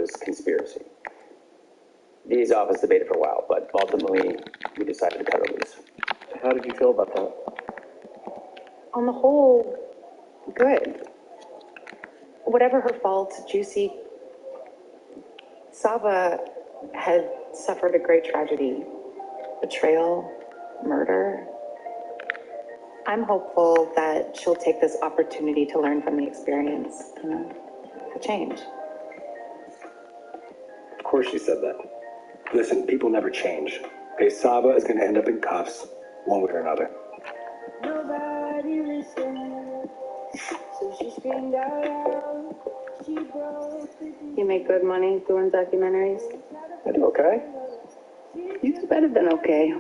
this conspiracy. Dee's office debated for a while, but ultimately we decided to cut her loose. How did you feel about that? On the whole, good. Whatever her fault, Juicy, Sava had suffered a great tragedy. Betrayal, murder. I'm hopeful that she'll take this opportunity to learn from the experience, to change. Of course she said that. Listen, people never change. Okay, Sava is going to end up in cuffs, one way or another. Nobody listened, so she screamed out loud. She broke the You make good money doing documentaries? I do okay. You do better than okay.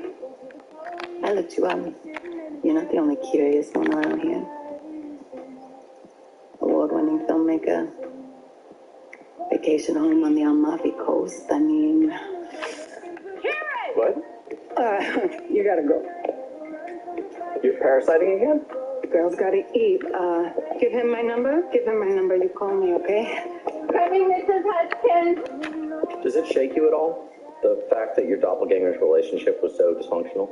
I looked you up. You're not the only curious one around here. Award-winning filmmaker. Vacation home on the Amalfi Coast. I mean... What? You gotta go. You're parasiting again? Girls gotta eat. Give him my number. Give him my number. You call me, okay? Coming, Mrs. Hudson. Does it shake you at all? The fact that your doppelganger's relationship was so dysfunctional?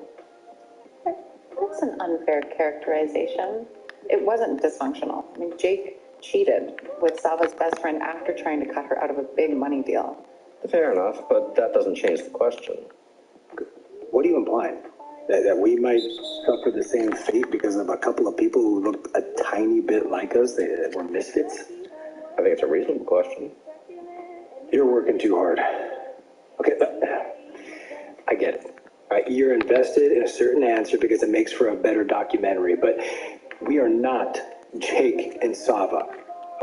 That's an unfair characterization. It wasn't dysfunctional. I mean, Jake cheated with Sava's best friend after trying to cut her out of a big money deal. Fair enough, but that doesn't change the question. What are you implying? That we might suffer the same fate because of a couple of people who looked a tiny bit like us? They were misfits? I think it's a reasonable question. You're working too hard. Okay, I get it. All right, you're invested in a certain answer because it makes for a better documentary, but we are not Jake and Sava,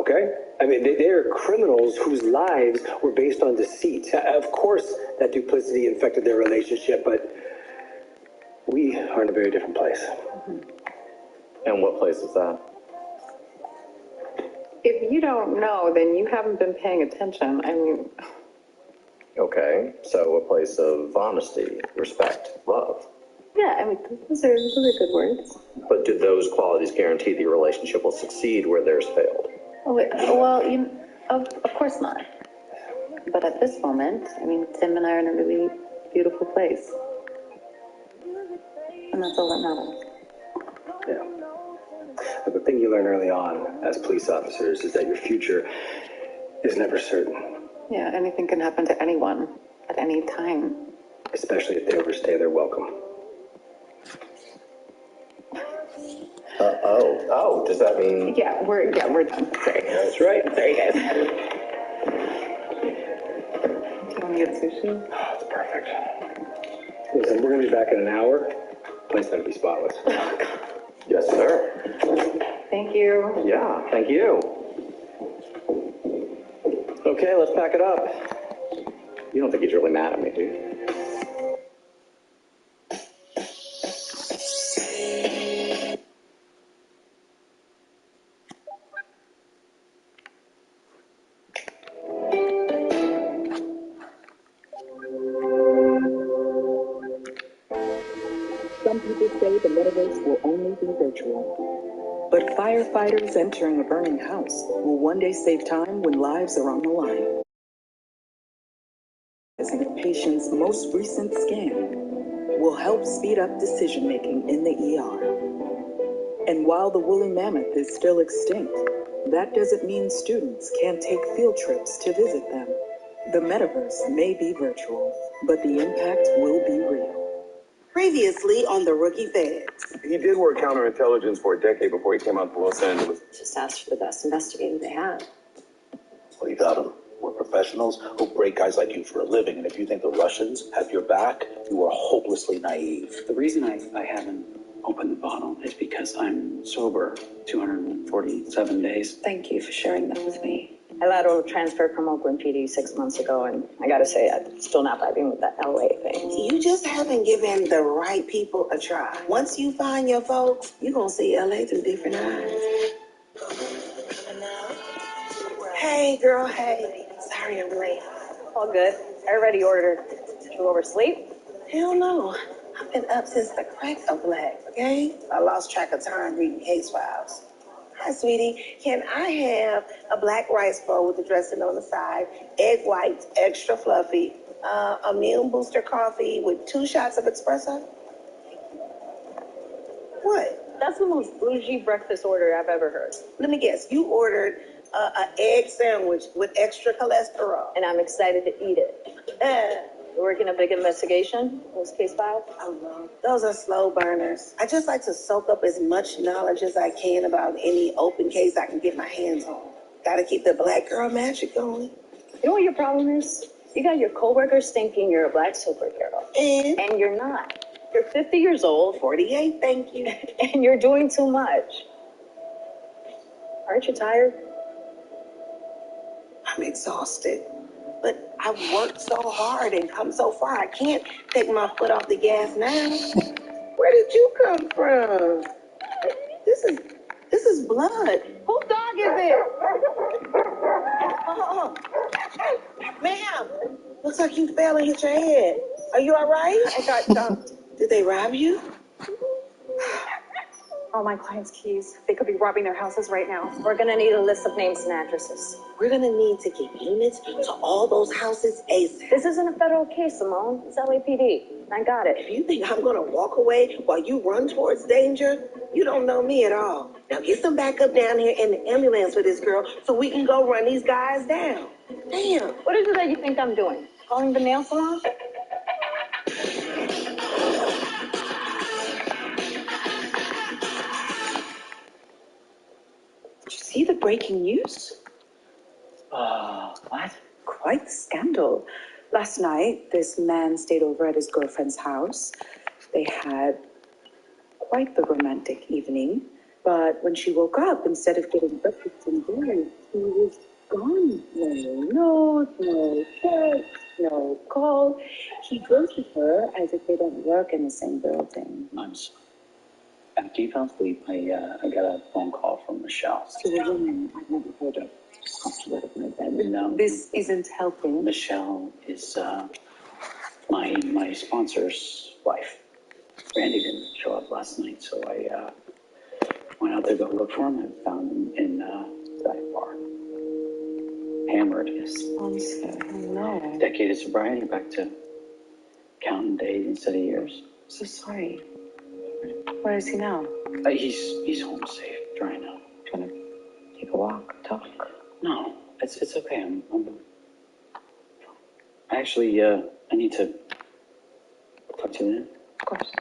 okay? I mean, they're criminals whose lives were based on deceit. Of course, that duplicity infected their relationship, but we are in a very different place. And what place is that? If you don't know, then you haven't been paying attention. I mean... Okay, so a place of honesty, respect, love. Yeah, I mean, those are good words. But do those qualities guarantee that your relationship will succeed where theirs failed? Oh, well, of course not. But at this moment, I mean, Tim and I are in a really beautiful place. And that's all that matters. Yeah. But the thing you learn early on as police officers is that your future is never certain. Yeah, anything can happen to anyone at any time. Especially if they overstay their welcome. Oh, does that mean... Yeah, we're done. Sorry. That's right. Sorry, guys. Do you want to get sushi? Oh, it's perfect. Listen, we're going to be back in an hour. Place better be spotless. Yes, sir. Thank you. Yeah, thank you. Okay, let's pack it up. You don't think he's really mad at me, do you? Some people say the metaverse will only be virtual. But firefighters entering a burning house will one day save time when lives are on the line. As the patient's most recent scan will help speed up decision-making in the ER. And while the woolly mammoth is still extinct, that doesn't mean students can't take field trips to visit them. The metaverse may be virtual, but the impact will be real. Previously on the Rookie Feds. He did work counterintelligence for a decade before he came out to Los Angeles. Just asked for the best investigator they had. Well, you got them. We're professionals who break guys like you for a living, and if you think the Russians have your back, you are hopelessly naive. The reason I haven't opened the bottle is because I'm sober 247 days. Thank you for sharing that with me. I lateral transferred from Oakland PD 6 months ago, and I gotta say, I'm still not vibing with that LA thing. You just haven't given the right people a try. Once you find your folks, you're gonna see LA through different eyes. Hey, girl, hey. Sorry I'm late. All good. I already ordered. Did you oversleep? Hell no. I've been up since the crack of black, okay? I lost track of time reading case files. Hi, sweetie. Can I have a black rice bowl with the dressing on the side, egg whites, extra fluffy, immune booster coffee with 2 shots of espresso? What? That's the most bougie breakfast order I've ever heard. Let me guess. You ordered an egg sandwich with extra cholesterol. And I'm excited to eat it. You're working a big investigation? Those case files? Oh, no. Those are slow burners. I just like to soak up as much knowledge as I can about any open case I can get my hands on. Gotta keep the black girl magic going. You know what your problem is? You got your coworkers thinking you're a black superhero. And you're not. You're 50 years old. 48, thank you. And you're doing too much. Aren't you tired? I'm exhausted. But I've worked so hard and come so far. I can't take my foot off the gas now. Where did you come from? This is blood. Whose dog is it? Oh, ma'am, looks like you fell and hit your head. Are you all right? I got jumped. Did they rob you? All my clients' keys. They could be robbing their houses right now. We're gonna need a list of names and addresses. We're gonna need to get units to all those houses ASAP. This isn't a federal case, Simone. It's LAPD. I got it. If you think I'm gonna walk away while you run towards danger, you don't know me at all. Now get some backup down here in the ambulance for this girl so we can go run these guys down. Damn. What is it that you think I'm doing? Calling the nail salon? Did you see the breaking news? What? Quite the scandal. Last night, this man stayed over at his girlfriend's house. They had quite the romantic evening. But when she woke up, instead of getting breakfast in bed, he was gone. No note, no text, no call. He ghosted her as if they don't work in the same building. I'm sorry. After you fell asleep, I got a phone call from Michelle. So the woman I've never heard of just comes to live in my bed. No. This isn't helping. Michelle is my sponsor's wife. Randy didn't show up last night, so I went out there to go look for him and found him in the dive bar. Hammered. Sponsor? No. Decade of sobriety, back to counting days instead of years. So sorry. Where is he now? He's home safe, drying out. Do you want to take a walk, talk? No, it's okay. I'm actually, I need to talk to you then. Of course.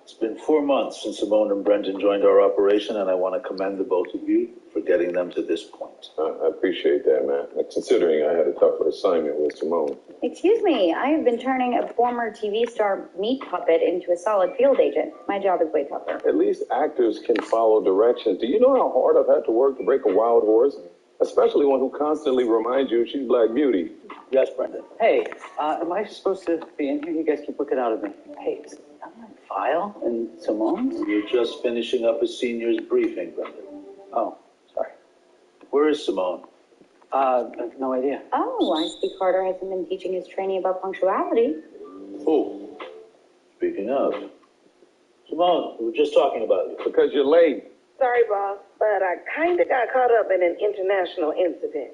It's been 4 months since Simone and Brendan joined our operation, and I want to commend the both of you for getting them to this point. I appreciate that, man. Considering I had a tougher assignment with Simone. Excuse me, I have been turning a former TV star meat puppet into a solid field agent. My job is way tougher. At least actors can follow directions. Do you know how hard I've had to work to break a wild horse? Especially one who constantly reminds you she's Black Beauty. Yes, Brendan. Hey, am I supposed to be in here? You guys keep looking out at me. Hey, is that my file and Simone's? You're just finishing up a senior's briefing, Brendan. Oh, sorry. Where is Simone? I have no idea. Oh, I see Carter hasn't been teaching his trainee about punctuality. Oh, speaking of. Simone, we were just talking about you. Because you're late. Sorry, boss, but I kind of got caught up in an international incident.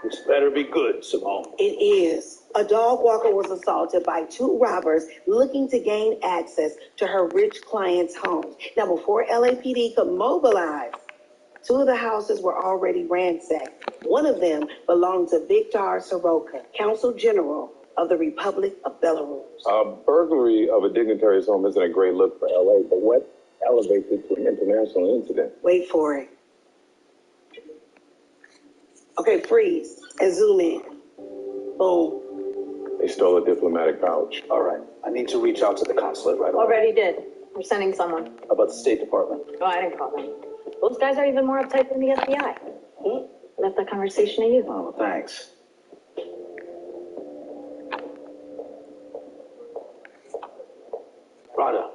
This better be good, Simone. It is. A dog walker was assaulted by 2 robbers looking to gain access to her rich client's home. Now, before LAPD could mobilize, 2 of the houses were already ransacked. One of them belonged to Viktor Soroka, Consul General of the Republic of Belarus. Burglary of a dignitary's home isn't a great look for LA, but what elevates it to an international incident? Wait for it. Okay, freeze and zoom in. Boom. They stole a diplomatic pouch. All right. I need to reach out to the consulate right away. Already did. We're sending someone. How about the State Department? No, I didn't call them. Those guys are even more uptight than the FBI. Left that conversation to you. Oh, thanks. Rada,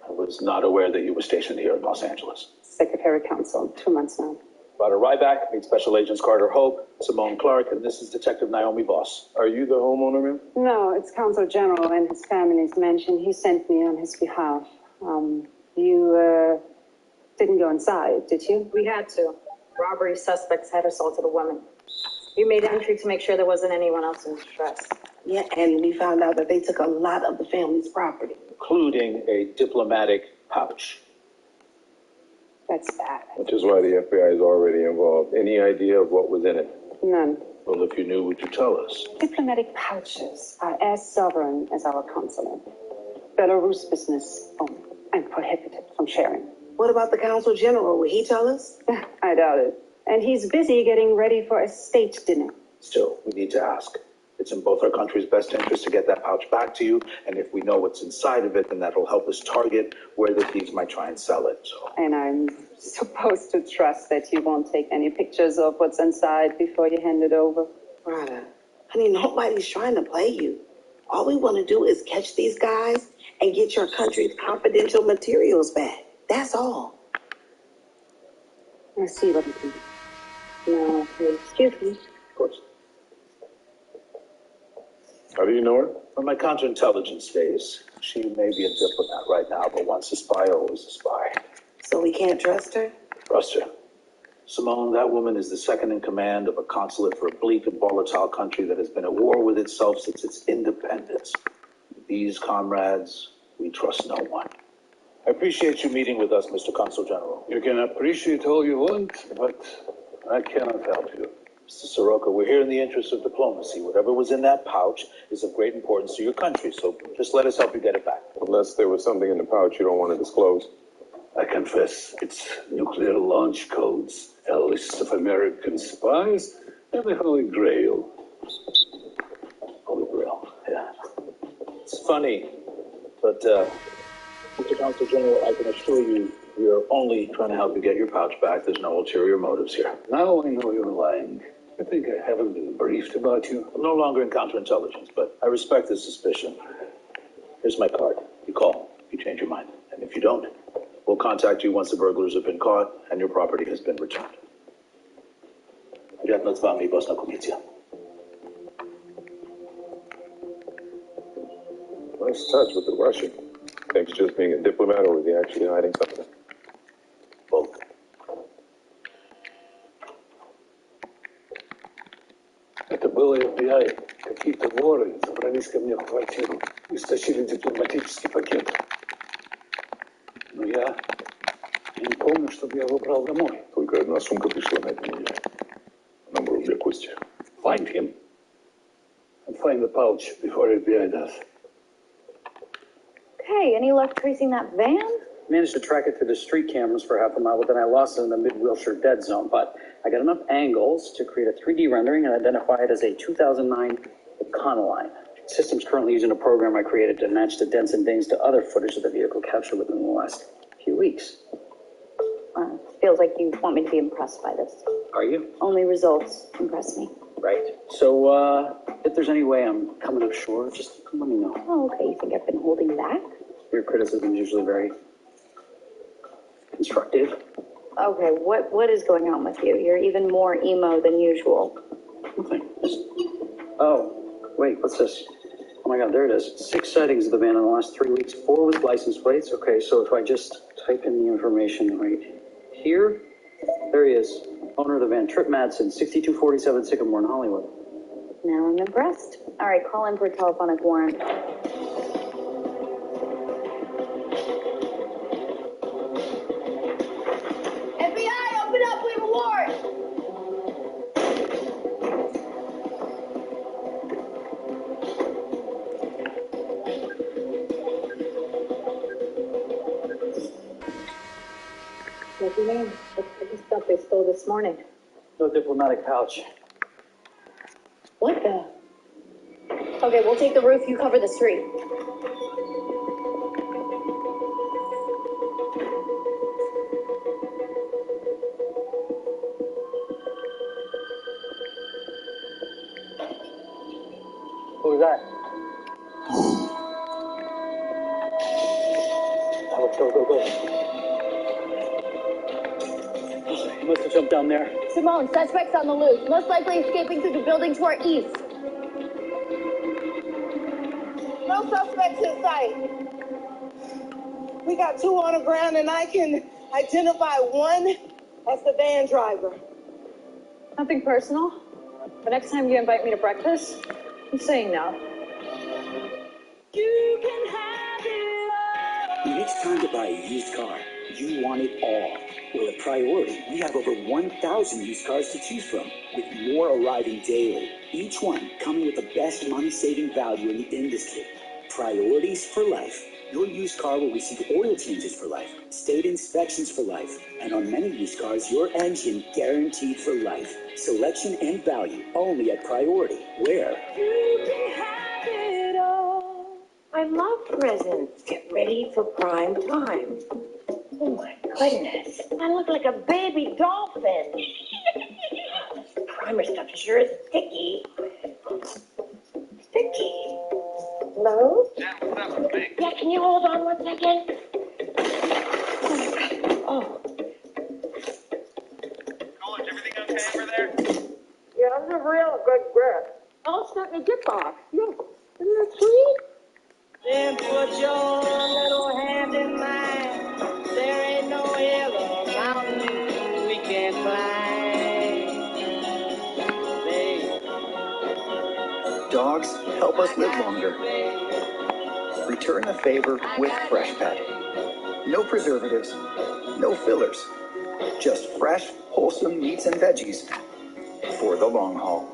I was not aware that you were stationed here in Los Angeles. Secretary Council, 2 months now. Ryder Ryback, meet Special Agents Carter Hope, Simone Clark, and this is Detective Naomi Voss. Are you the homeowner, ma'am? No, it's Consul General and his family's mansion. He sent me on his behalf. You didn't go inside, did you? We had to. Robbery suspects had assaulted a woman. We made entry to make sure there wasn't anyone else in distress. Yeah, and we found out that they took a lot of the family's property. Including a diplomatic pouch. That's bad. Which is why the FBI is already involved. Any idea of what was in it? None. Well, if you knew, would you tell us? Diplomatic pouches are as sovereign as our consulate. Belarus business only and prohibited from sharing. What about the Consul General? Will he tell us? I doubt it. And he's busy getting ready for a state dinner. Still, we need to ask. It's in both our country's best interest to get that pouch back to you, and if we know what's inside of it, then that'll help us target where the thieves might try and sell it. So. And I'm supposed to trust that you won't take any pictures of what's inside before you hand it over. Ryder, honey, nobody's trying to play you. All we want to do is catch these guys and get your country's confidential materials back. That's all. I see what you can do. No, excuse me. Of course. How do you know her? From my counterintelligence days, she may be a diplomat right now, but once a spy, always a spy. So we can't trust her? Trust her. Simone, that woman is the second in command of a consulate for a bleak and volatile country that has been at war with itself since its independence. These comrades, we trust no one. I appreciate you meeting with us, Mr. Consul General. You can appreciate all you want, but I cannot help you. Mr. Soroka, we're here in the interest of diplomacy. Whatever was in that pouch is of great importance to your country, so just let us help you get it back. Unless there was something in the pouch you don't want to disclose. I confess, it's nuclear launch codes, a list of American spies, and the Holy Grail. Holy Grail, yeah. It's funny, but, Mr. Consul General, I can assure you, we are only trying to help you get your pouch back. There's no ulterior motives here. Now I know you're lying. I think I haven't been briefed about you. I'm no longer in counterintelligence, but I respect the suspicion. Here's my card. You call, you change your mind. And if you don't, we'll contact you once the burglars have been caught and your property has been returned. Приятно с вами, Босна Комиссия. Nice touch with the Russian. Thinks just being a diplomat, or was he actually hiding something? Both. Это было FBI. Какие-то воры забрались ко мне в квартиру и стащили дипломатический пакет. Но я не помню, чтобы я его брал домой. Только одна сумка пришла на этой неделе. Она была для Кости. Find him. And find the pouch before FBI does. Okay, any luck tracing that van? Managed to track it through the street cameras for half a mile, but then I lost it in the mid-Wilshire dead zone. But I got enough angles to create a 3D rendering and identify it as a 2009 Econoline. System's currently using a program I created to match the dents and dings to other footage of the vehicle captured within the last few weeks. Feels like you want me to be impressed by this. Are you? Only results impress me. Right. So, if there's any way I'm coming up short, just let me know. Oh, okay. You think I've been holding back? Your criticism is usually very constructive. Okay, what is going on with you? You're even more emo than usual. Nothing. Oh, wait, what's this? Oh my God, there it is. 6 sightings of the van in the last 3 weeks, 4 with license plates. Okay, so if I just type in the information right here, there he is. Owner of the van, Trip Madsen, 6247 Sycamore in Hollywood. Now I'm impressed. All right, call in for a telephonic warrant. FBI, open up, we have a warrant. What's your name? What's the stuff they stole this morning? No diplomatic pouch. What the? Okay, we'll take the roof, you cover the street. What was that? Go. He must have jumped down there. Simone, suspects on the loose. Most likely escaping through the building to our east. No suspects in sight. We got 2 on the ground, and I can identify one as the van driver. Nothing personal. But next time you invite me to breakfast, I'm saying no. You can have it all. When it's time to buy a used car, you want it all. Well, at Priority, we have over 1,000 used cars to choose from, with more arriving daily. Each one coming with the best money-saving value in the industry. Priorities for life. Your used car will receive oil changes for life, state inspections for life, and on many used cars, your engine guaranteed for life. Selection and value only at Priority, where You can have it all. I love presents. Get ready for prime time. Oh my goodness. I look like a baby dolphin. Primer stuff sure is sticky. Sticky. Hello? Yeah, can you hold on 1 second? Oh. Coolidge, everything okay over there? Yeah, that's a real good grip. Oh, it's starting to dip off. Yeah. Isn't that sweet? Then put your little hand in mine. There ain't no hill or mountain we can't climb. Dogs help us live longer. Return the favor with Fresh Pet. No preservatives, no fillers. Just fresh, wholesome meats and veggies for the long haul.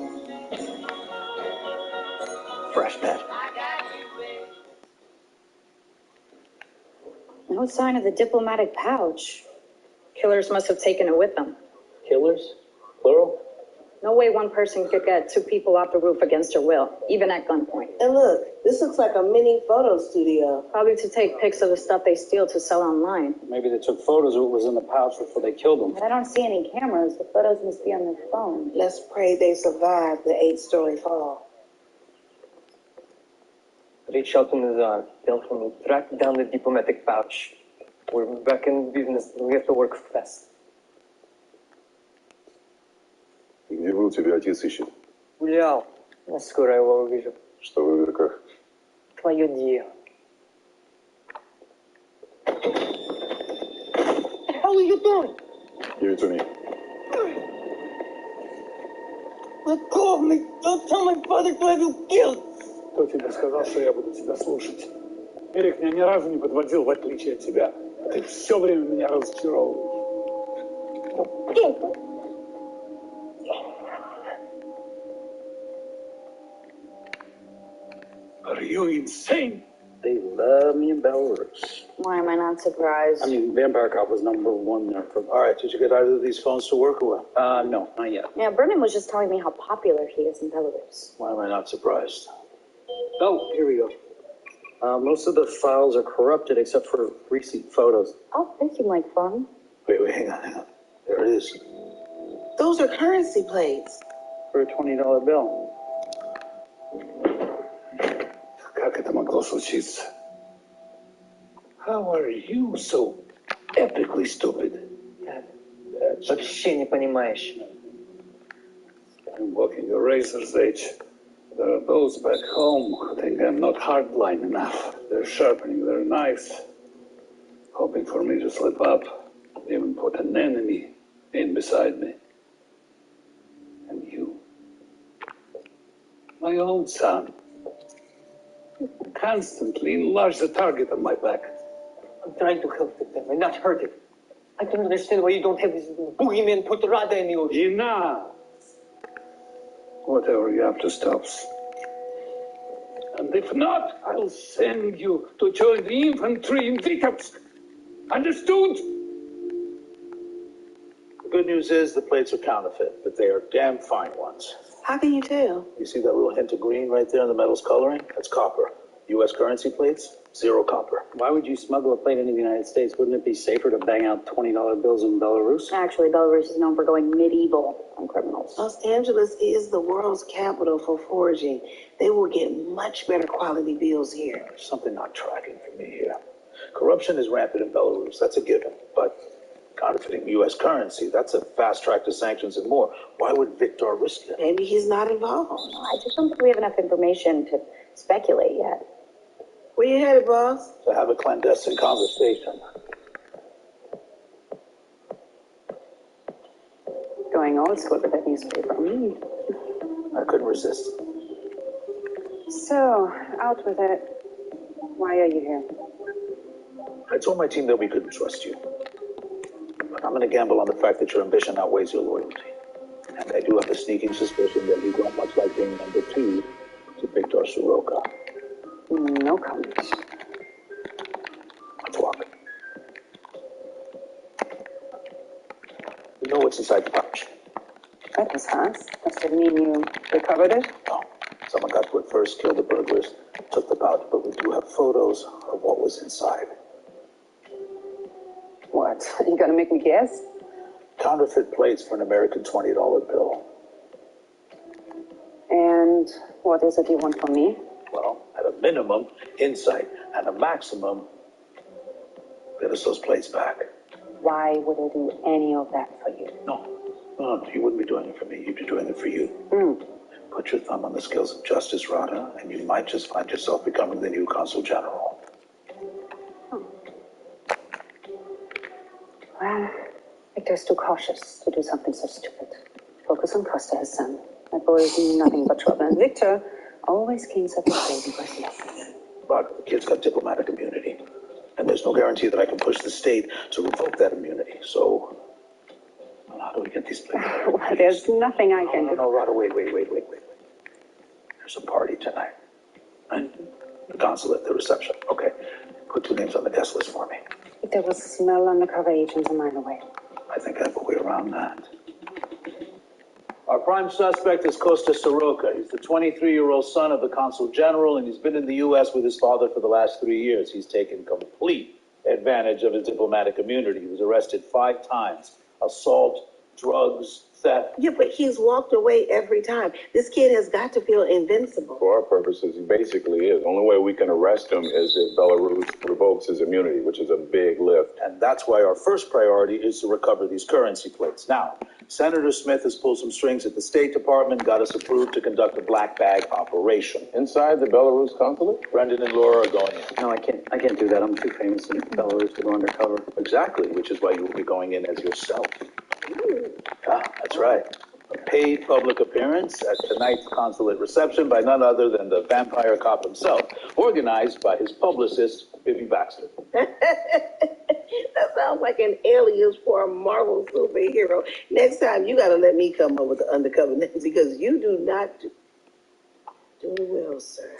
Fresh Pet. No sign of the diplomatic pouch. Killers must have taken it with them. Killers? Plural? No way one person could get 2 people off the roof against their will, even at gunpoint. And look, this looks like a mini photo studio. Probably to take pics of the stuff they steal to sell online. Maybe they took photos of what was in the pouch before they killed him. I don't see any cameras. The photos must be on their phone. Let's pray they survive the 8-story fall. Reed Shelton is on. Tell him to track down the diplomatic pouch. We're back in business. We have to work fast. Где был тебя отец ищет? Гулял. Я скоро его увижу. Что в игроках? Твое дело. What the hell are you doing? Give it to me. Let go of me. Don't tell my father to have you killed. Кто тебе сказал, что я буду тебя слушать? Эрик меня ни разу не подводил, в отличие от тебя. А ты все время меня разочаровываешь. Are you insane? They love me in Belarus. Why am I not surprised? I mean, Vampire Cop was #1 there for... All right, did you get either of these phones to work or what? No, not yet. Yeah, Brennan was just telling me how popular he is in Belarus. Why am I not surprised? Oh, here we go. Most of the files are corrupted except for recent photos. Oh, they seem like fun. Wait, hang on. There it is. Those are currency plates. For a $20 bill. Как это могло случиться? How are you so epically stupid? Вообще не понимаешь. I'm walking a razor's edge. There are those back home who think I'm not hardline enough. They're sharpening their knives, hoping for me to slip up, even put an enemy in beside me. And you, my own son, constantly enlarge the target on my back. I'm trying to help them and not hurt him. I don't understand why you don't have this boogeyman put Rada in the ocean. Enough! Whatever you have to stops. And if not, I'll send you to join the infantry in Vitebsk. Understood? The good news is the plates are counterfeit, but they are damn fine ones. How can you tell? You see that little hint of green right there in the metal's coloring? That's copper. U.S. currency plates, 0 copper. Why would you smuggle a plate into the United States? Wouldn't it be safer to bang out $20 bills in Belarus? Actually, Belarus is known for going medieval on criminals. Los Angeles is the world's capital for forging. They will get much better quality bills here. There's something not tracking for me here. Corruption is rampant in Belarus, that's a given. But Counterfeiting U.S. currency, that's a fast track to sanctions and more. Why would Victor risk it? Maybe he's not involved. I just don't think we have enough information to speculate yet. Where you headed, boss? To have a clandestine conversation. Going old school with that newspaper. I couldn't resist. So, out with it. Why are you here? I told my team that we couldn't trust you. But I'm going to gamble on the fact that your ambition outweighs your loyalty. And I do have a sneaking suspicion that you don't much like being number two to Victor Soroka. No comment. Let's walk. You know what's inside the pouch? That was fast. Does that mean you recovered it? No. Someone got to it first, killed the burglars, took the pouch, but we do have photos of what was inside. What? You gonna make me guess? Counterfeit plates for an American $20 bill. And what is it you want from me? Well, at a minimum, insight, and a maximum, get us those plates back. Why would I do any of that for you? No, you wouldn't be doing it for me. You'd be doing it for you. Put your thumb on the scales of justice, Rada, and you might just find yourself becoming the new consul general. Well, Victor's too cautious to do something so stupid. Focus on Costa, his son. That boy is nothing but trouble. And Victor always cleans up his crazy personality. But the kid's got diplomatic immunity. And there's no guarantee that I can push the state to revoke that immunity. So, well, how do we get these places? Well, there's nothing I can do. No, Rada, wait. There's a party tonight. Right? The consulate, the reception. Okay. Put 2 names on the guest list for me. There was a smell undercover agents a mile away. I think I have a way around that. Our prime suspect is Costa Soroka. He's the 23-year-old son of the consul general, and he's been in the U.S. with his father for the last 3 years. He's taken complete advantage of his diplomatic immunity. He was arrested 5 times. Assault, drugs, theft. Yeah, but he's walked away every time. This kid has got to feel invincible. For our purposes, he basically is. The only way we can arrest him is if Belarus revokes his immunity, which is a big lift. And that's why our first priority is to recover these currency plates. Now, Senator Smith has pulled some strings at the State Department, got us approved to conduct a black bag operation. Inside the Belarus consulate? Brendan and Laura are going in. No, I can't do that. I'm too famous in Belarus to go undercover. Exactly, which is why you will be going in as yourself. Ah, that's right. A paid public appearance at tonight's consulate reception by none other than the vampire cop himself, organized by his publicist, Bibi Baxter. That sounds like an alias for a Marvel superhero. Next time, you got to let me come up with the undercover name because you do not do well, sir.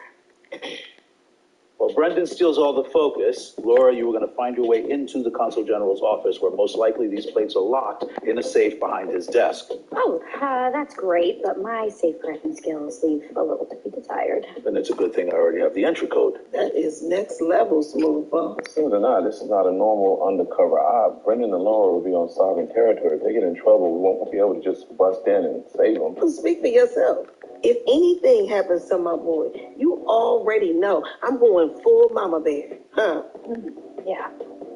Well, Brendan steals all the focus. Laura, you were going to find your way into the consul general's office, where most likely these plates are locked in a safe behind his desk. Oh, that's great, but my safeguarding skills leave a little to be desired. Then it's a good thing I already have the entry code. That is next level, smooth boss. Believe it or not, this is not a normal undercover op. Brendan and Laura will be on sovereign territory. If they get in trouble, we won't be able to just bust in and save them. Well, speak for yourself. If anything happens to my boy, you already know I'm going full mama bear, huh? Yeah,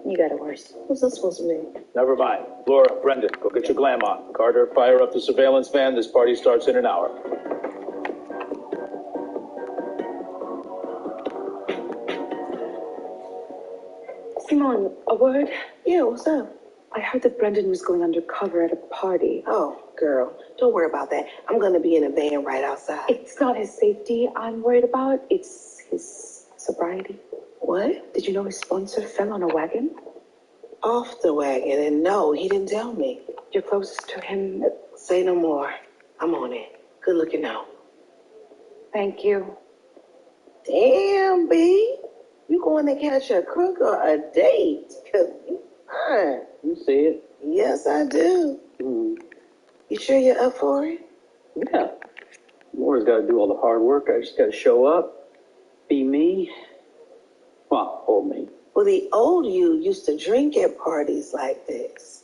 you got it worse. What's that supposed to mean? Never mind. Laura, Brendan, go get your glam on. Carter, fire up the surveillance van. This party starts in an hour. Simone, a word? Yeah, what's up? I heard that Brendan was going undercover at a party. Oh, girl, don't worry about that. I'm going to be in a van right outside. It's not his safety I'm worried about. It's his sobriety. What? Did you know his sponsor fell on a wagon? Off the wagon, and no, he didn't tell me. You're closest to him. Say no more. I'm on it. Good looking out. Thank you. Damn, B. You going to catch a crook or a date? Because you fine. You see it? Yes, I do. You sure you're up for it? Yeah. Laura's got to do all the hard work. I just got to show up, be me. Well, hold me. Well, the old you used to drink at parties like this.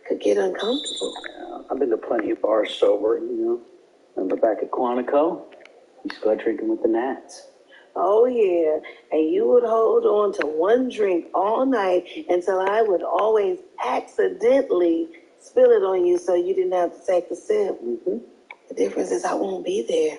Could get uncomfortable. Yeah, I've been to plenty of bars sober, you know. Remember back at Quantico? Used to go out drinking with the Nats. Oh, yeah. And you would hold on to one drink all night until I would always accidentally spill it on you so you didn't have to take a sip. Mm-hmm. The difference is I won't be there.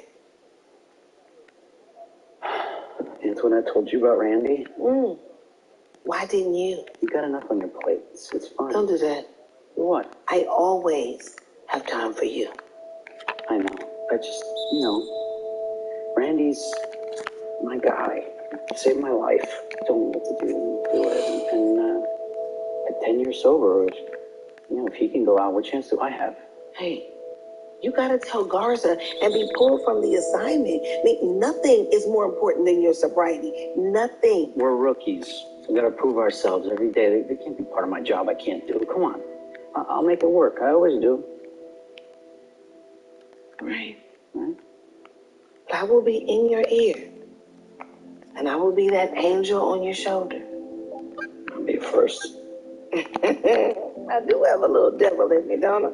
Antoinette told you about Randy? Why didn't you? You got enough on your plate. It's fine. Don't do that. What? I always have time for you. I know. I just, Randy's my guy. Saved my life. Told me what to do it. And at 10 years sober, if he can go out, what chance do I have? Hey, you gotta tell Garza and be pulled from the assignment. I mean, nothing is more important than your sobriety. Nothing. We're rookies. We gotta prove ourselves every day. They can't be part of my job I can't do. Come on. I'll make it work. I always do. Right. But I will be in your ear. And I will be that angel on your shoulder. Me first. I do have a little devil in me, don't I?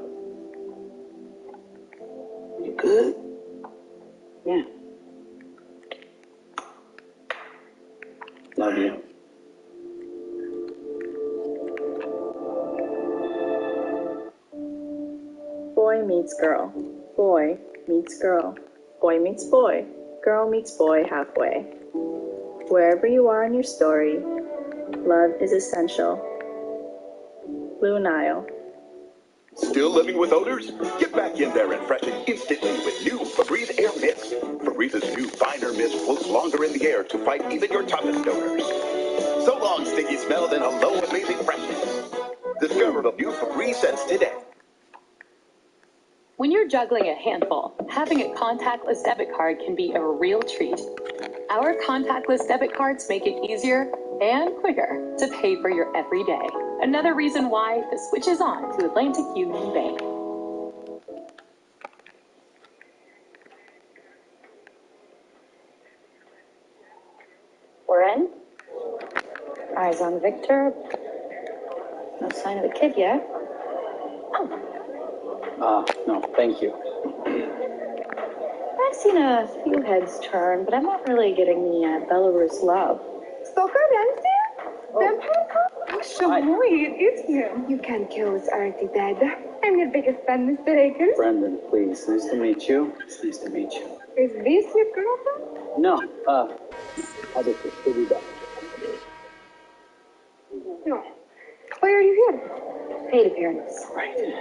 You good? Yeah. Love you. Boy meets girl. Boy meets girl. Boy meets boy. Girl meets boy halfway. Wherever you are in your story, love is essential. Blue Nile. Still living with odors? Get back in there and freshen instantly with new Febreze Air Mist. Febrez's new finer mist floats longer in the air to fight even your toughest odors. So long, sticky smells, and hello, amazing freshness. Discover the new Febreze scents today. When you're juggling a handful, having a contactless debit card can be a real treat. Our contactless debit cards make it easier and quicker to pay for your everyday. Another reason why the switch is on to Atlantic Union Bank. We're in. Eyes on Victor. No sign of the kid yet. No, thank you. I've seen a few heads turn, but I'm not really getting the Belarus love. Stalker Wednesday? Vampire cop? Oh, Shamoi, it is him. You can kill us, aren't you, Dad? I'm your biggest fan, Mr. Akers. Brendan, please. Nice to meet you. It's nice to meet you. Is this your girlfriend? No, I'll just be back. No. Why are you here? Paid appearance. Right.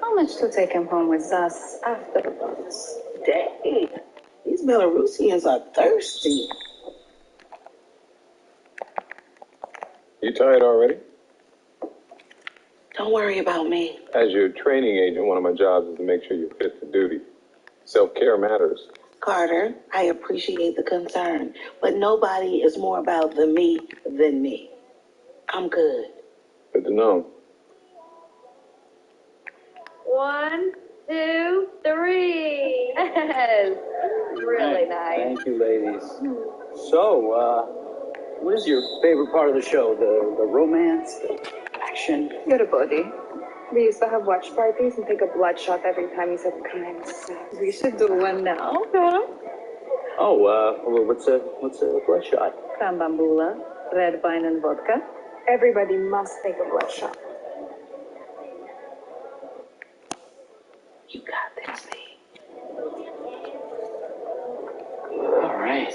How much to take him home with us afterwards? Dang. These Belarusians are thirsty. You tired already? Don't worry about me. As your training agent, one of my jobs is to make sure you're fit for duty. Self-care matters. Carter, I appreciate the concern, but nobody is more about the me than me. I'm good. Good to know. 1, 2, 3. Yes. Really nice. Thank you, ladies. So, what is your favorite part of the show? The romance, the action? You're a buddy. We used to have watch parties and take a blood shot every time you said crimes. We should do one now. Huh? Oh, what's a blood shot? Kambambula, red wine and vodka. Everybody must take a blood shot. You got this, babe. All right.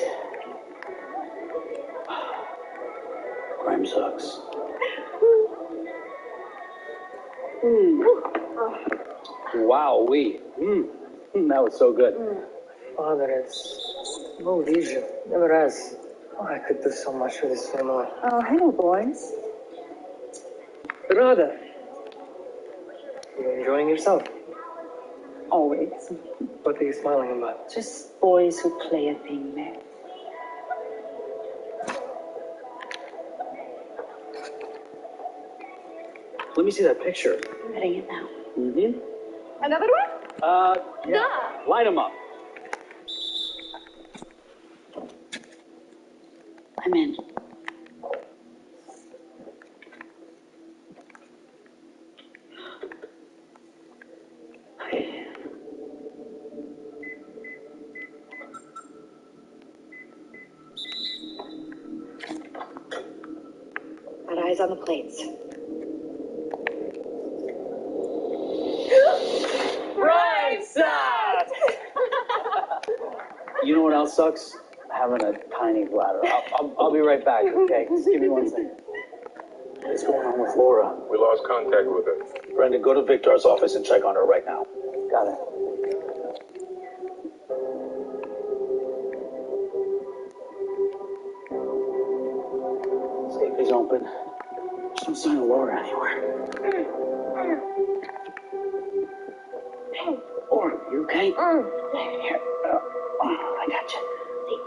Crime sucks. Wow-wee. That was so good. Father has no vision, never has. Oh, I could do so much for this family. Oh, hello, boys. Brother, you enjoying yourself? Always. What are you smiling about? Just boys who play at being married. Let me see that picture. I'm getting it now. Mm-hmm. Another one? Yeah. Light them up. I'm in. on the plates. Right side! You know what else sucks? Having a tiny bladder. I'll be right back, okay? Just give me 1 second. What's going on with Laura? We lost contact with her. Brendan, go to Victor's office and check on her right now. Got it. Safe is open. There's no sign of Laura anywhere. Laura, you okay? Here. I got you.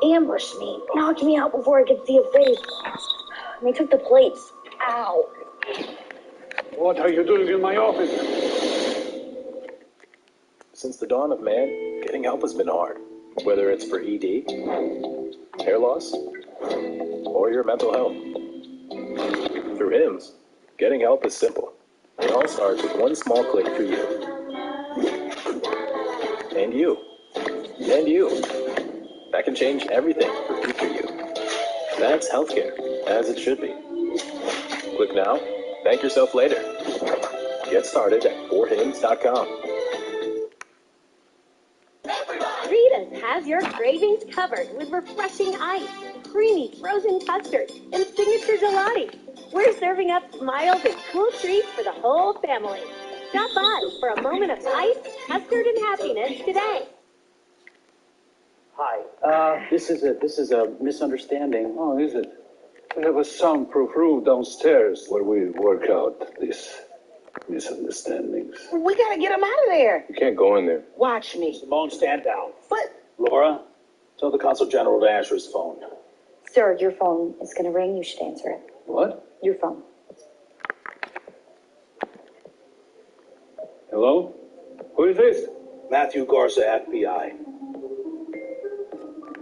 They ambushed me, knocked me out before I could see a face. And they took the plates. Ow. What are you doing in my office? Since the dawn of man, getting help has been hard. Whether it's for ED, hair loss, or your mental health. Through HIMS, getting help is simple. It all starts with one small click for you. And you. And you. That can change everything for future you. That's healthcare, as it should be. Click now, thank yourself later. Get started at 4hims.com. Rita's has your cravings covered with refreshing ice, creamy frozen custard, and signature gelati. We're serving up smiles and cool treats for the whole family. Stop by for a moment of ice, custard, and happiness today. Hi. This is a misunderstanding. Oh, is it? We have a soundproof room downstairs where we work out these misunderstandings. We gotta get him out of there. You can't go in there. Watch me. Simone, stand down. What? Laura, tell the Consul General to answer his phone. Sir, your phone is going to ring. You should answer it. What? Your phone. Hello? Who is this? Matthew Garza, FBI.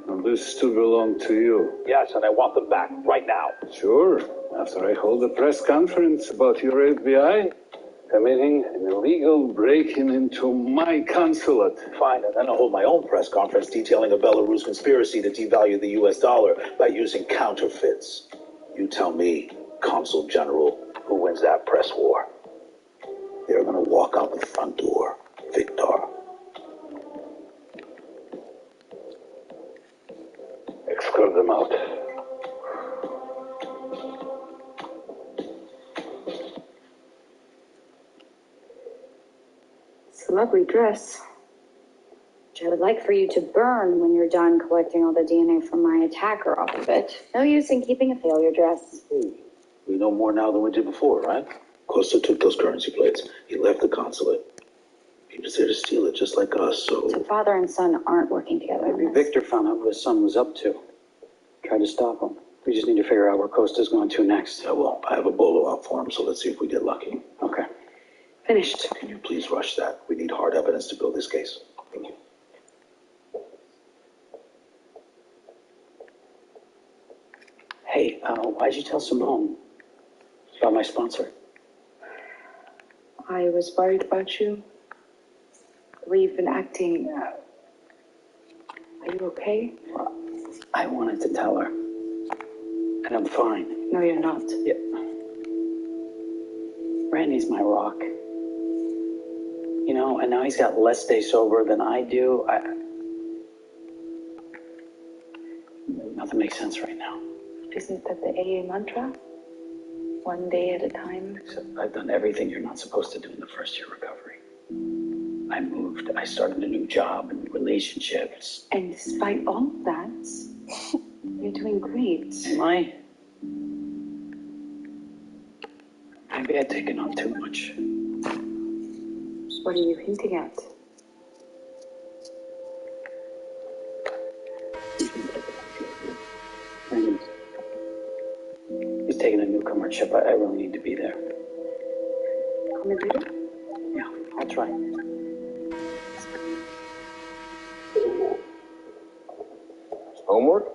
Well, this still belongs to you. Yes, and I want them back right now. Sure. After I hold a press conference about your FBI committing an illegal break-in into my consulate. Fine, and then I'll hold my own press conference detailing a Belarus conspiracy to devalue the US dollar by using counterfeits. You tell me, Consul General, who wins that press war? They're gonna walk out the front door, Victor. Escort them out. It's a lovely dress, which I would like for you to burn when you're done collecting all the DNA from my attacker off of it. No use in keeping a failure dress. We know more now than we did before, right? Costa took those currency plates. He left the consulate. He was there to steal it, just like us, so... So father and son aren't working together. Maybe Victor found out what his son was up to. Tried to stop him. We just need to figure out where Costa's going to next. Yeah, well, I have a bolo out for him, so let's see if we get lucky. Okay. Finished. Can you please rush that? We need hard evidence to build this case. Thank you. Hey, why'd you tell Simone about my sponsor? I was worried about you. The way you've been acting. Are you okay? I wanted to tell her. And I'm fine. No, you're not. Yeah. Randy's my rock. You know, and now he's got less days sober than I do. Nothing makes sense right now. Isn't that the AA mantra? One day at a time. So I've done everything you're not supposed to do in the first year recovery. I moved. I started a new job and relationships. And despite all that, you're doing great. Am I? Maybe I've taken on too much. What are you hinting at? Randy, he's taking a newcomer chip. I really need to be there. Come and do it? Yeah, I'll try. Homework?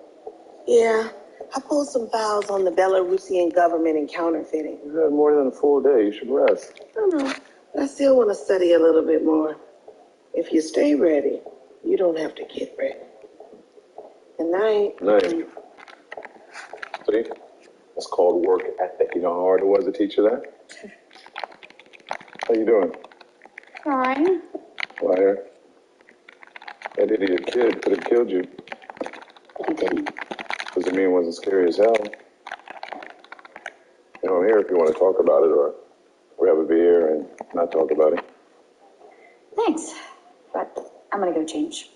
Yeah, I pulled some files on the Belarusian government and counterfeiting. You've had more than a full day. You should rest. I know, but I still want to study a little bit more. If you stay ready, you don't have to get ready. Good night. Night. See? That's called work ethic. You know how hard it was to teach you that? How you doing? Fine. Liar. That idiot kid could have killed you. But he didn't. Doesn't mean it wasn't scary as hell. You know, I'm here if you want to talk about it, or grab a beer and not talk about it. Thanks. But I'm gonna go change.